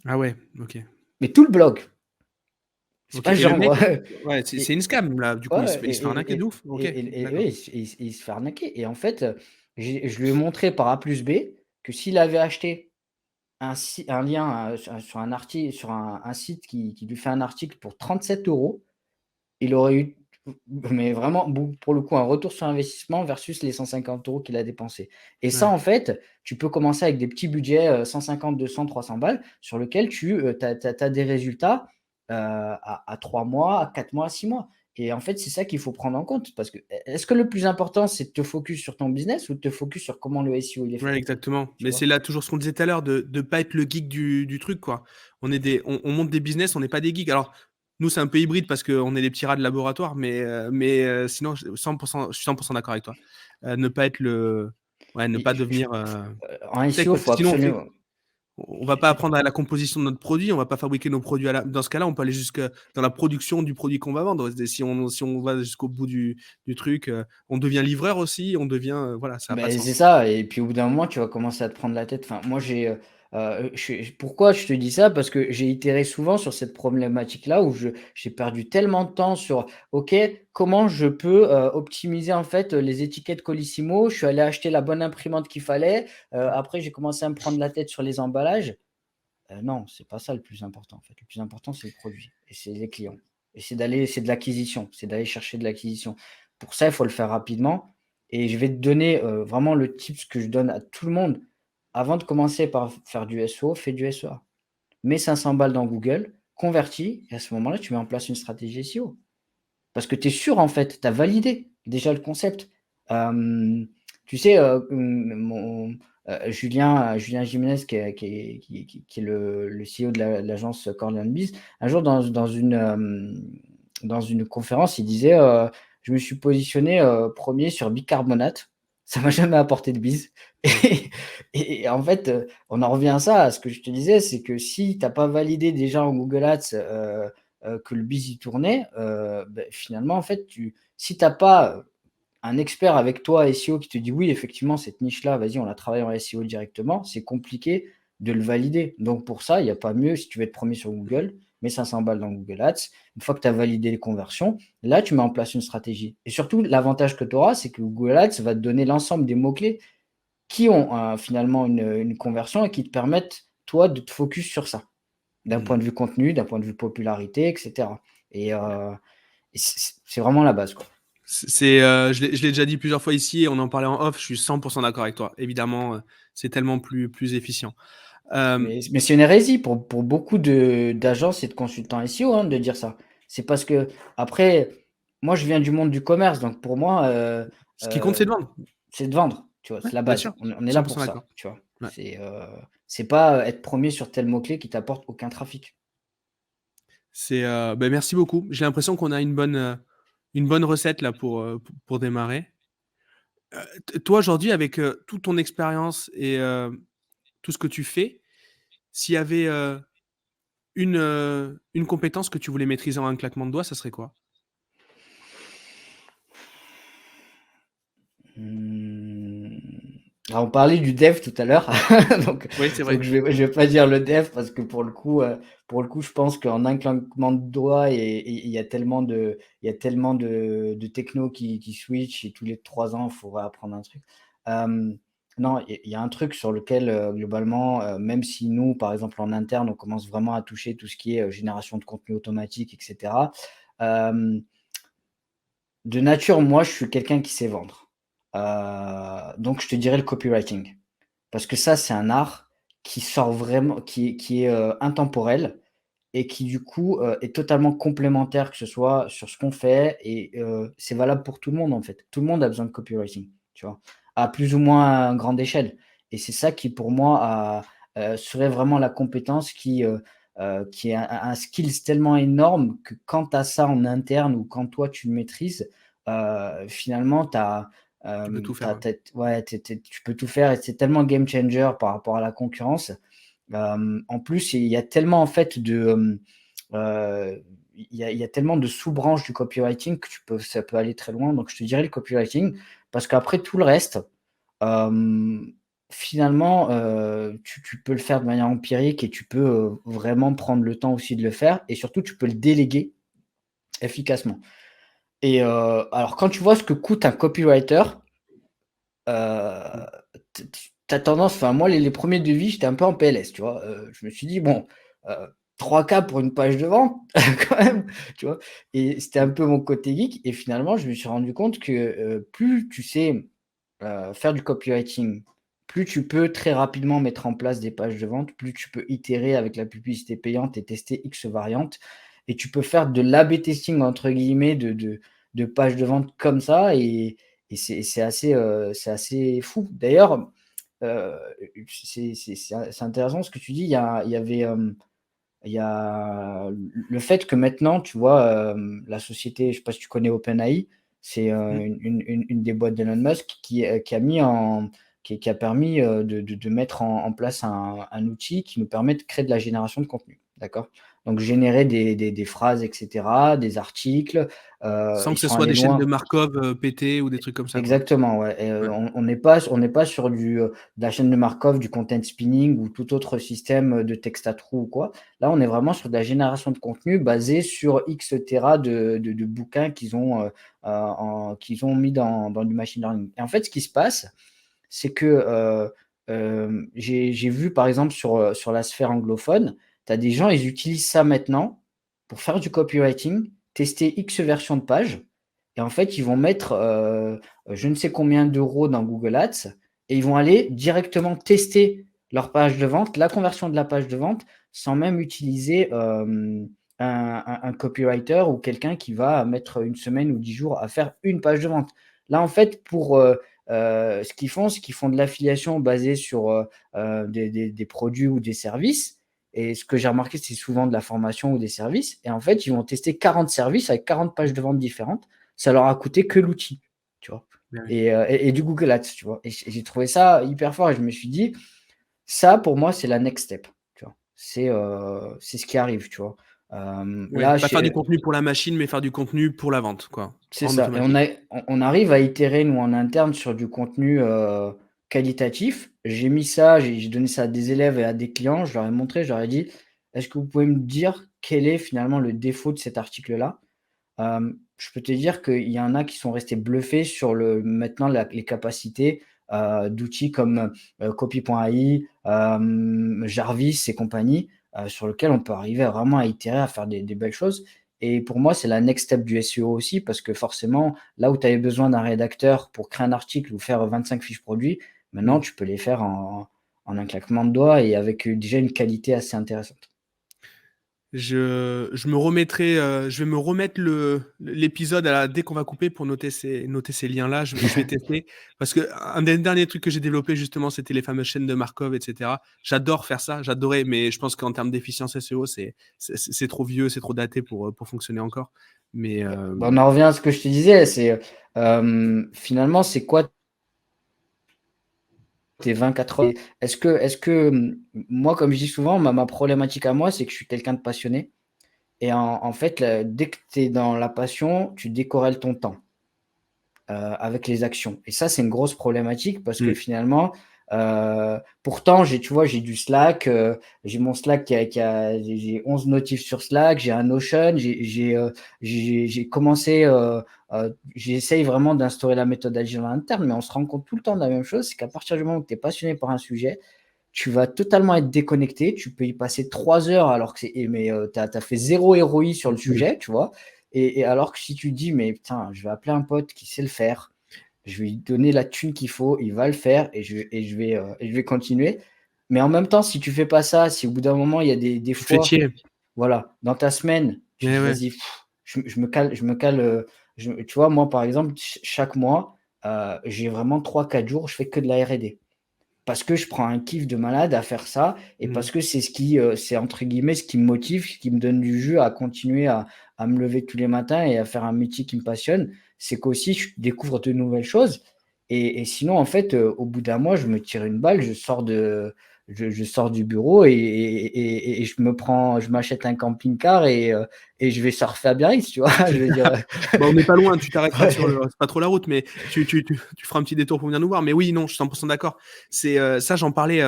ah ouais, ok. Mais tout le blog. C'est Ok. pas Et le genre. mec, ouais, c'est Et, une scam là. Du coup, Ouais, il se fait arnaquer de ouf. Ok, d'accord. ouais, il se fait arnaquer. Et en fait, je lui ai montré par A plus B que s'il avait acheté un lien sur un article, sur un site qui lui fait un article pour 37 euros, il aurait eu, mais vraiment, pour le coup, un retour sur investissement versus les 150 euros qu'il a dépensé. Et ça, Ouais. en fait, tu peux commencer avec des petits budgets, 150, 200, 300 balles, sur lequel tu as des résultats à 3 mois, à 4 mois, à 6 mois. Et en fait, c'est ça qu'il faut prendre en compte. Parce que est-ce que le plus important, c'est de te focus sur ton business ou de te focus sur comment le SEO il est Ouais, fait? exactement. Tu Mais c'est vois? là toujours ce qu'on disait tout à l'heure, de ne pas être le geek du truc, quoi. On monte des business, on n'est pas des geeks. Alors, nous, c'est un peu hybride parce qu'on est des petits rats de laboratoire, mais sinon, 100%, je suis 100% d'accord avec toi. Ne pas être le. Ouais, ne Et pas devenir. en Tu sais, SEO, il parce que faut sinon, absolument. on va pas apprendre à la composition de notre produit, on va pas fabriquer nos produits dans ce cas-là, on peut aller jusque dans la production du produit qu'on va vendre. Si on va jusqu'au bout du truc, on devient livreur aussi, on devient. Voilà, ça n'a pas de Ben c'est sens. ça. Et puis au bout d'un moment, tu vas commencer à te prendre la tête. Enfin, moi, pourquoi je te dis ça? Parce que j'ai itéré souvent sur cette problématique-là où j'ai perdu tellement de temps sur, OK, comment je peux optimiser en fait les étiquettes Colissimo? Je suis allé acheter la bonne imprimante qu'il fallait. Après, j'ai commencé à me prendre la tête sur les emballages. Non, c'est pas ça le plus important en fait. Le plus important, c'est le produit et c'est les clients. Et c'est de l'acquisition, c'est d'aller chercher de l'acquisition. Pour ça, il faut le faire rapidement et je vais te donner, vraiment le tips que je donne à tout le monde. Avant de commencer par faire du SEO, fais du SEA. Mets 500 balles dans Google, convertis et à ce moment-là, tu mets en place une stratégie SEO. Parce que tu es sûr en fait, tu as validé déjà le concept. Tu sais, Julien Jiménez qui est le CEO de l'agence Corleone Biz, un jour dans une conférence, il disait, «Je me suis positionné, 1er sur bicarbonate ça m'a jamais apporté de bise. Ouais. Et en fait, on en revient à ce que je te disais, c'est que si tu as pas validé déjà en Google Ads, que le bise y tournait, finalement, en fait, si tu as pas un expert avec toi SEO qui te dit: «Oui, effectivement, cette niche-là, vas-y, on la travaille en SEO directement», c'est compliqué de le valider. Donc pour ça, il y a pas mieux si tu veux être premier sur Google, mets 500 balles dans Google Ads. Une fois que tu as validé les conversions, là, tu mets en place une stratégie et surtout l'avantage que tu auras, c'est que Google Ads va te donner l'ensemble des mots-clés qui ont, finalement une conversion et qui te permettent, toi, de te focus sur ça, d'un point Mmh. de vue contenu, d'un point de vue popularité et cetera et c'est vraiment la base, quoi. Je l'ai déjà dit plusieurs fois ici et on en parlait en off, je suis 100 d'accord avec toi. Évidemment, c'est tellement plus efficient. Hem, Mais c'est une hérésie pour beaucoup d'agences et de consultants SEO, hein, de dire ça. C'est parce que après, moi, je viens du monde du commerce, donc pour moi, Ce qui compte, c'est heu, de vendre. c'est de vendre, tu vois? Ouais, C'est la bien sûr, base. On est là 100 pour ça, d'accord. tu vois? Ouais. C'est pas, être premier sur tel mot-clé qui t'apporte aucun trafic. Merci beaucoup. J'ai l'impression qu'on a une bonne recette là pour démarrer. Toi aujourd'hui avec, toute ton expérience et tout ce que tu fais, s'il y avait, une compétence que tu voulais maîtriser en un claquement de doigts, ça serait quoi? Mmh, alors on parlait du dev tout à l'heure, donc Oui, c'est donc vrai. je vais pas dire le dev parce que pour le coup, je pense qu'en un claquement de doigts et il y a tellement de technos qui switch et tous les 3 ans, il faut réapprendre un truc. Non, il y a un truc sur lequel, globalement, même si nous, par exemple, en interne, on commence vraiment à toucher tout ce qui est, génération de contenu automatique et cetera. Hem De nature, moi, je suis quelqu'un qui sait vendre. Donc je te dirais le copywriting. Parce que ça, c'est un art qui sort vraiment qui est, intemporel et qui du coup, est totalement complémentaire, que ce soit sur ce qu'on fait et c'est valable pour tout le monde, en fait. Tout le monde a besoin de copywriting, tu vois? À plus ou moins grande échelle et c'est ça qui pour moi serait vraiment la compétence qui est un skills tellement énorme que quand tu as ça en interne ou quand toi tu le maîtrises, finalement tu as, Tu peux tout tu faire, ouais. ouais, tu peux tout faire et c'est tellement game changer par rapport à la concurrence. En plus, il y a tellement en fait il y a tellement de sous-branches du copywriting que ça peut aller très loin. Donc je te dirais le copywriting parce qu'après tout le reste, hem, finalement, tu peux le faire de manière empirique et tu peux, vraiment prendre le temps aussi de le faire et surtout tu peux le déléguer efficacement et alors quand tu vois ce que coûte un copywriter, Mmh. tu as tendance enfin moi les 1ers devis, j'étais un peu en PLS, tu vois? Je me suis dit: «Bon, heu, 3K pour une page de vente quand même», tu vois? Et c'était un Mmh. peu mon côté geek et finalement je me suis rendu compte que, plus tu sais, faire du copywriting, plus tu peux très rapidement mettre en place des pages de vente, plus tu peux itérer avec la publicité payante et tester X variantes et tu peux faire de l'A/B testing entre guillemets de pages de vente comme ça et c'est assez fou. D'ailleurs, heu, c'est intéressant ce que tu dis. Il y a le fait que maintenant, tu vois, la société, je sais pas si tu connais OpenAI, c'est, Mmh. une des boîtes d'Elon Musk qui a permis, de mettre en place un outil qui nous permet de créer de la génération de contenu, d'accord? Donc générer des phrases et cetera, des articles, Sans ils que ce sont soit allés des chaînes de loin. Markov, pétées ou des trucs comme ça, quoi. Exactement, ouais et Ouais. on n'est pas sur de la chaîne de Markov, du content spinning ou tout autre système, de texte à trous ou quoi. Là, on est vraiment sur de la génération de contenu basée sur X téra de bouquins qu'ils ont mis dans du machine learning et en fait, ce qui se passe, c'est que, j'ai vu par exemple sur la sphère anglophone, tu as des gens, ils utilisent ça maintenant pour faire du copywriting, tester X versions de page et en fait, ils vont mettre, je ne sais combien d'euros dans Google Ads et ils vont aller directement tester leur page de vente, la conversion de la page de vente, sans même utiliser, un copywriter ou quelqu'un qui va mettre une semaine ou 10 jours à faire une page de vente. Là, en fait, ce qu'ils font, c'est qu'ils font de l'affiliation basée sur, des produits ou des services et ce que j'ai remarqué, c'est souvent de la formation ou des services et en fait, ils vont tester 40 services avec 40 pages de vente différentes. Ça leur a coûté que l'outil, tu vois? Ouais, ouais. et du Google Ads, tu vois? Et j'ai trouvé ça hyper fort et je me suis dit: «Ça, pour moi, c'est la next step», tu vois? C'est ce qui arrive, tu vois? Ouais, Là, pas faire du chez contenu pour la machine, mais faire du contenu pour la vente, quoi, C'est en ça et automatique. on arrive à itérer nous en interne sur du contenu, qualitatif. J'ai mis ça, j'ai donné ça à des élèves et à des clients. Je leur ai montré, je leur ai dit: «Est-ce que vous pouvez me dire quel est finalement le défaut de cet article-là?» Je peux te dire qu'il y en a qui sont restés bluffés sur le maintenant les capacités, d'outils comme, Copy.ai, Jarvis et compagnie, sur lequel on peut arriver vraiment à itérer, à faire des belles choses et pour moi, c'est la next step du SEO aussi parce que forcément, là où tu avais besoin d'un rédacteur pour créer un article ou faire 25 fiches produits, maintenant Mmh. tu peux les faire en un claquement de doigts et avec, déjà une qualité assez intéressante. Je me remettrai, je vais me remettre l'épisode dès qu'on va couper pour noter ces liens-là. Je vais tester parce que un des derniers trucs que j'ai développé justement, c'était les fameuses chaînes de Markov, et cetera. J'adore faire ça, j'adorais, mais je pense qu'en termes d'efficience SEO, c'est trop vieux, c'est trop daté pour fonctionner encore. Mais Bah, on en revient à ce que je te disais, finalement, c'est quoi tes 24 heures? Moi, comme je dis souvent, ma problématique à moi, c'est que je suis quelqu'un de passionné et en fait, dès que tu es dans la passion, tu décorrèles ton temps. Avec les actions et ça, c'est une grosse problématique parce que mmh, finalement, pourtant tu vois, j'ai du Slack, j'ai mon Slack j'ai 11 notifs sur Slack, j'ai un Notion, j'ai commencé, j'essaye vraiment d'instaurer la méthode agile en interne, mais on se rend compte tout le temps de la même chose, c'est qu'à partir du moment où tu es passionné par un sujet, tu vas totalement être déconnecté, tu peux y passer 3 heures alors que tu as fait 0 ROI sur le mmh. sujet, tu vois? Et alors que si tu dis: «Mais putain, je vais appeler un pote qui sait le faire, je vais lui donner la thune qu'il faut, il va le faire et je vais continuer». Mais en même temps, si tu fais pas ça, si au bout d'un moment, il y a des Tu te fais fois, chier. voilà, dans ta semaine, tu Eh dis: ouais. «Vas-y, je me cale, tu vois, moi, par exemple, chaque mois, j'ai vraiment 3 4 jours, je fais que de la R&D. Parce que je prends un kiff de malade à faire ça et Mmh. parce que c'est entre guillemets «ce qui me motive», ce qui me donne du jus à continuer à me lever tous les matins et à faire un métier qui me passionne. C'est qu'aussi je découvre de nouvelles choses et sinon en fait, au bout d'un mois, je me tire une balle, je sors du bureau et je m'achète un camping-car et je vais surfer à Biarritz, tu vois? Je veux dire, Bah, on n'est pas loin, tu t'arrêteras sur ouais. le c'est pas trop la route, mais tu feras un petit détour pour venir nous voir. Mais oui, non, je suis 100 d'accord. C'est, ça, j'en parlais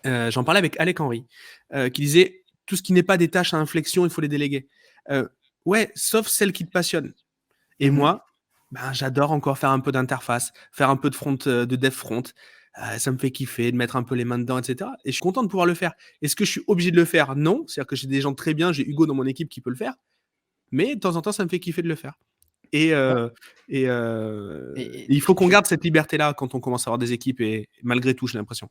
avec Alec Henry, qui disait: «Tout ce qui n'est pas des tâches à inflexion, il faut les déléguer». Heu, ouais, sauf celles qui te passionnent. Et Mmh mh. moi, ben, j'adore encore faire un peu d'interface, faire un peu de dev front. Ça me fait kiffer de mettre un peu les mains dedans, et cetera, et je suis content de pouvoir le faire. Est-ce que je suis obligé de le faire? Non. C'est-à-dire que j'ai des gens très bien, j'ai Hugo dans mon équipe qui peut le faire, mais de temps en temps, ça me fait kiffer de le faire. Et Ouais heu et et il faut qu'on tu garde cette liberté-là quand on commence à avoir des équipes, et malgré tout, j'ai l'impression.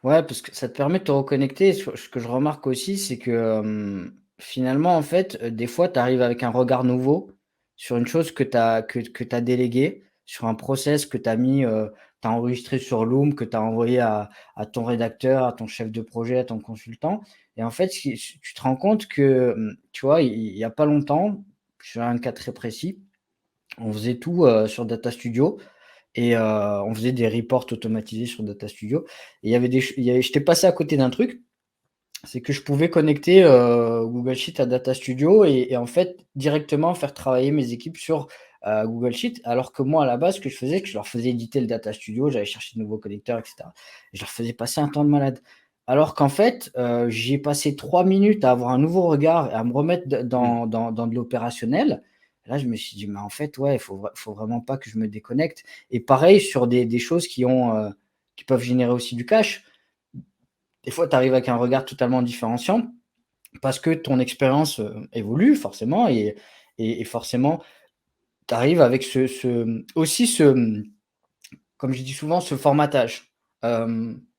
Ouais, parce que ça te permet de te reconnecter. Ce que je remarque aussi, c'est que, finalement, en fait, des fois, tu arrives avec un regard nouveau sur une chose que tu as déléguée, sur un process que tu as enregistré sur Loom, que tu as envoyé à ton rédacteur, à ton chef de projet, à ton consultant et en fait, tu te rends compte que, tu vois, il y a pas longtemps, sur un cas très précis, on faisait tout, sur Data Studio et on faisait des reports automatisés sur Data Studio et il y avait des ch il y avait j'étais passé à côté d'un truc, c'est que je pouvais connecter, Google Sheet à Data Studio et en fait, directement faire travailler mes équipes sur, Google Sheet. Alors que moi, à la base, ce que je faisais, c'est que je leur faisais éditer le Data Studio, j'allais chercher de nouveaux connecteurs et cetera. Je leur faisais passer un temps de malade. Alors qu'en fait, j'y ai passé 3 minutes à avoir un nouveau regard et à me remettre de Mmh. dans de l'opérationnel. Là, je me suis dit: «Mais en fait, ouais, il faut vraiment pas que je me déconnecte» et pareil sur des choses qui peuvent générer aussi du cash. Des fois, tu arrives avec un regard totalement différenciant parce que ton expérience, évolue forcément et forcément, tu arrives avec aussi comme je dis souvent, ce formatage.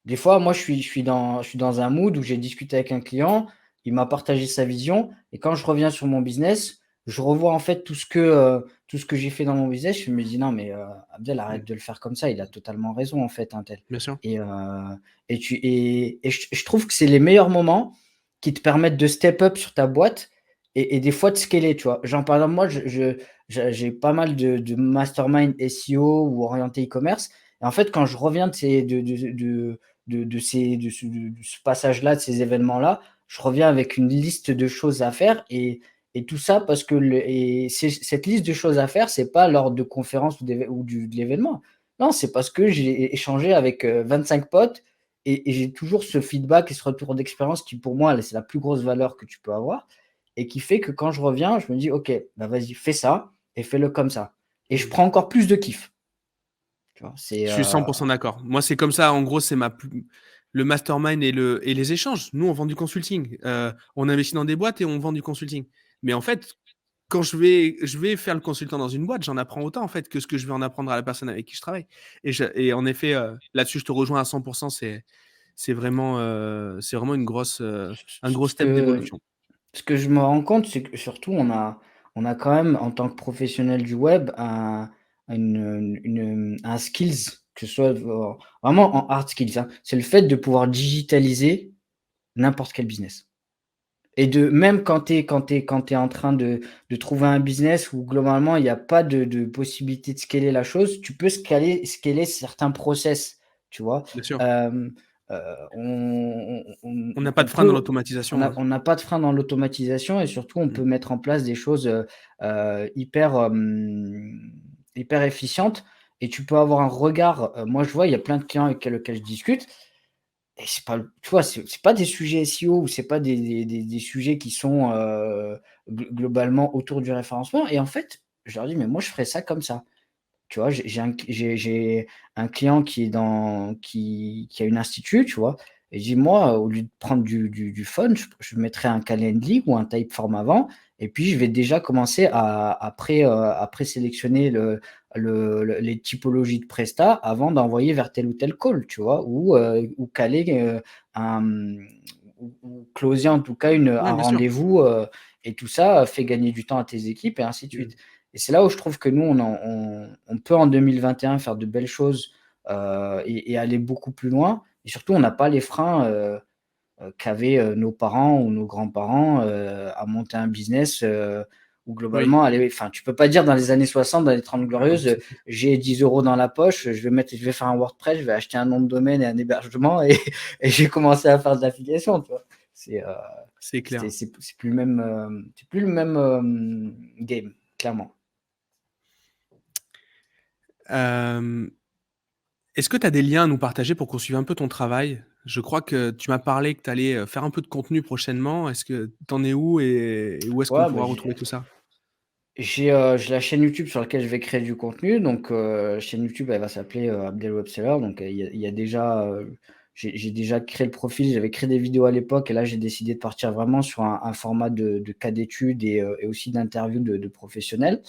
Des fois, moi, je suis dans un mood où j'ai discuté avec un client, il m'a partagé sa vision et quand je reviens sur mon business, je revois en fait tout ce que j'ai fait dans mon business. Je me dis: «Non mais, Abdel, Mmh. arrête de le faire comme ça, il a totalement raison en fait, un tel» Bien sûr. et et je trouve que c'est les meilleurs moments qui te permettent de step up sur ta boîte et des fois de scaler, tu vois. Genre, par exemple, moi, j'ai pas mal de mastermind SEO ou orienté e-commerce. Et en fait, quand je reviens de ce passage-là, de ces événements-là, je reviens avec une liste de choses à faire et tout ça parce que cette liste de choses à faire, c'est pas lors de conférences de l'événement. Non, c'est parce que j'ai échangé avec 25 potes et j'ai toujours ce feedback et ce retour d'expérience qui, pour moi, c'est la plus grosse valeur que tu peux avoir et qui fait que quand je reviens, je me dis: «OK, bah, vas-y, fais ça et fais-le comme ça» et je Mmh. prends encore plus de kiff, tu vois? Je suis 100% d'accord. Moi, c'est comme ça. En gros, c'est le mastermind et les échanges. Nous, on vend du consulting. On investit dans des boîtes et on vend du consulting. Mais en fait, quand je vais faire le consultant dans une boîte, j'en apprends autant en fait que ce que je vais en apprendre à la personne avec qui je travaille. Et en effet, là-dessus, je te rejoins à 100%. C'est vraiment un gros Ce step que d'évolution. ce que je me rends compte, c'est que surtout on a quand même en tant que professionnel du web un skills, que ce soit vraiment en hard skills, hein. C'est le fait de pouvoir digitaliser n'importe quel business. Et de même quand tu es en train de trouver un business où globalement il y a pas de possibilité de scaler la chose, tu peux scaler certains process, tu vois? Bien sûr. Hem, On n'a pas on de frein dans peut l'automatisation, hein. on n'a pas de frein dans l'automatisation et surtout on Mm. peut mettre en place des choses, hyper efficientes et tu peux avoir un regard, moi je vois, il y a plein de clients avec lesquels je discute et c'est pas le tu vois, c'est pas des sujets SEO ou c'est pas des sujets qui sont, globalement autour du référencement et en fait, je leur dis: «Mais moi, je ferais ça comme ça». Tu vois? J'ai un client qui est qui a une institut, tu vois? Et je dis: «Moi, au lieu de prendre du fun, je mettrais un Calendly ou un Typeform avant et puis je vais déjà commencer à présélectionner les typologies de prestats avant d'envoyer vers tel ou tel call», tu vois? Ou caler, un, ou closer en tout cas Ouais, un bien sûr. rendez-vous, et tout ça fait gagner du temps à tes équipes et ainsi de Mm. suite. Et c'est là où je trouve que nous, on peut en 2021 faire de belles choses, et aller beaucoup plus loin et surtout on n'a pas les freins, qu'avaient, nos parents ou nos grands-parents, à monter un business, où Oui. globalement aller enfin tu peux pas dire dans les années 60, dans les 30 Ah non, glorieuses, c'est clair. «J'ai 10 € dans la poche, je vais faire un WordPress, je vais acheter un nom de domaine et un hébergement et et je vais commencer à faire de l'affiliation», tu vois? C'est, C'est clair. c'est plus le même, c'est plus le même, game, clairement. Euh, Est-ce que tu as des liens à nous partager pour qu'on suive un peu ton travail? Je crois que tu m'as parlé que tu allais faire un peu de contenu prochainement. Est-ce que tu en es où et où est-ce qu'on Ouais, bah, pourra retrouver tout ça? j'ai la chaîne YouTube sur laquelle je vais créer du contenu, donc chaîne YouTube, elle va s'appeler, Abdel Webseller, donc il y a déjà, j'ai déjà créé le profil, j'avais créé des vidéos à l'époque et là, j'ai décidé de partir vraiment sur un format de cas d'études et aussi d'interviews de professionnels.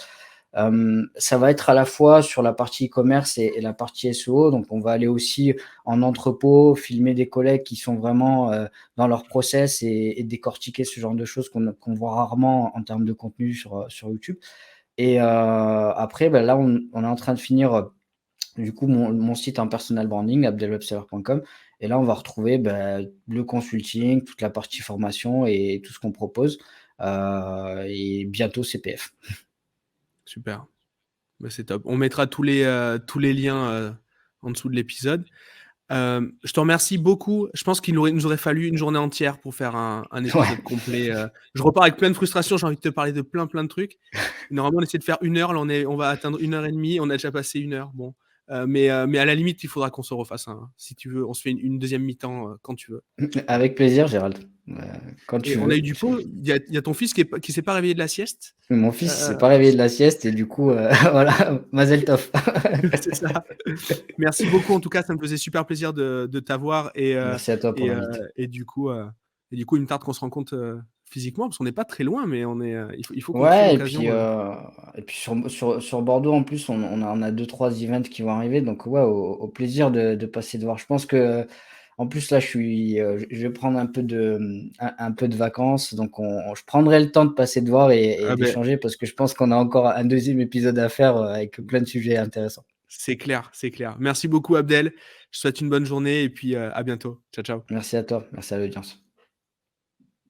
Ça va être à la fois sur la partie e-commerce et la partie SEO. Donc, on va aller aussi en entrepôt, filmer des collègues qui sont vraiment dans leur process et décortiquer ce genre de choses qu'on voit rarement en termes de contenu sur YouTube. Et après, ben là, on est en train de finir du coup mon site en personal branding, abdelwebseller.com. Et là, on va retrouver le consulting, toute la partie formation et tout ce qu'on propose. Et bientôt CPF. Super, bah, c'est top. On mettra tous les liens en dessous de l'épisode. Je te remercie beaucoup. Je pense nous aurait fallu une journée entière pour faire un Ouais. épisode complet. Je repars avec plein de frustration. J'ai envie de te parler de plein de trucs. Normalement, on essaie de faire 1 heure. Là, on va atteindre 1 heure et demie. On a déjà passé 1 heure. Bon, mais à la limite, il faudra qu'on se refasse si tu veux. On se fait une deuxième mi-temps quand tu veux. Avec plaisir, Gérald. Quand Et tu on a eu veux. du pot. Il y a ton fils qui s'est pas réveillé de la sieste. Mon fils, il Euh, s'est pas réveillé de la sieste et du coup, voilà, mazel tov. c'est ça. Merci beaucoup. En tout cas, ça me faisait super plaisir de t'avoir Merci à toi pour et, l'invite. et du coup, il me tarde qu'on se rencontre physiquement parce qu'on n'est pas très loin, mais il faut qu'on crée Ouais, l'occasion. et puis sur Bordeaux, en plus, on a 2-3 events qui vont arriver. Donc, ouais, au plaisir de passer te voir. Je pense que, en plus, là, je vais prendre un peu de vacances. Donc, je prendrai le temps de passer te voir et Ah ben, d'échanger parce que je pense qu'on a encore un deuxième épisode à faire avec plein de sujets intéressants. c'est clair, c'est clair. Merci beaucoup, Abdel. Je te souhaite une bonne journée et puis à bientôt. Ciao, ciao. Merci à toi. Merci à l'audience.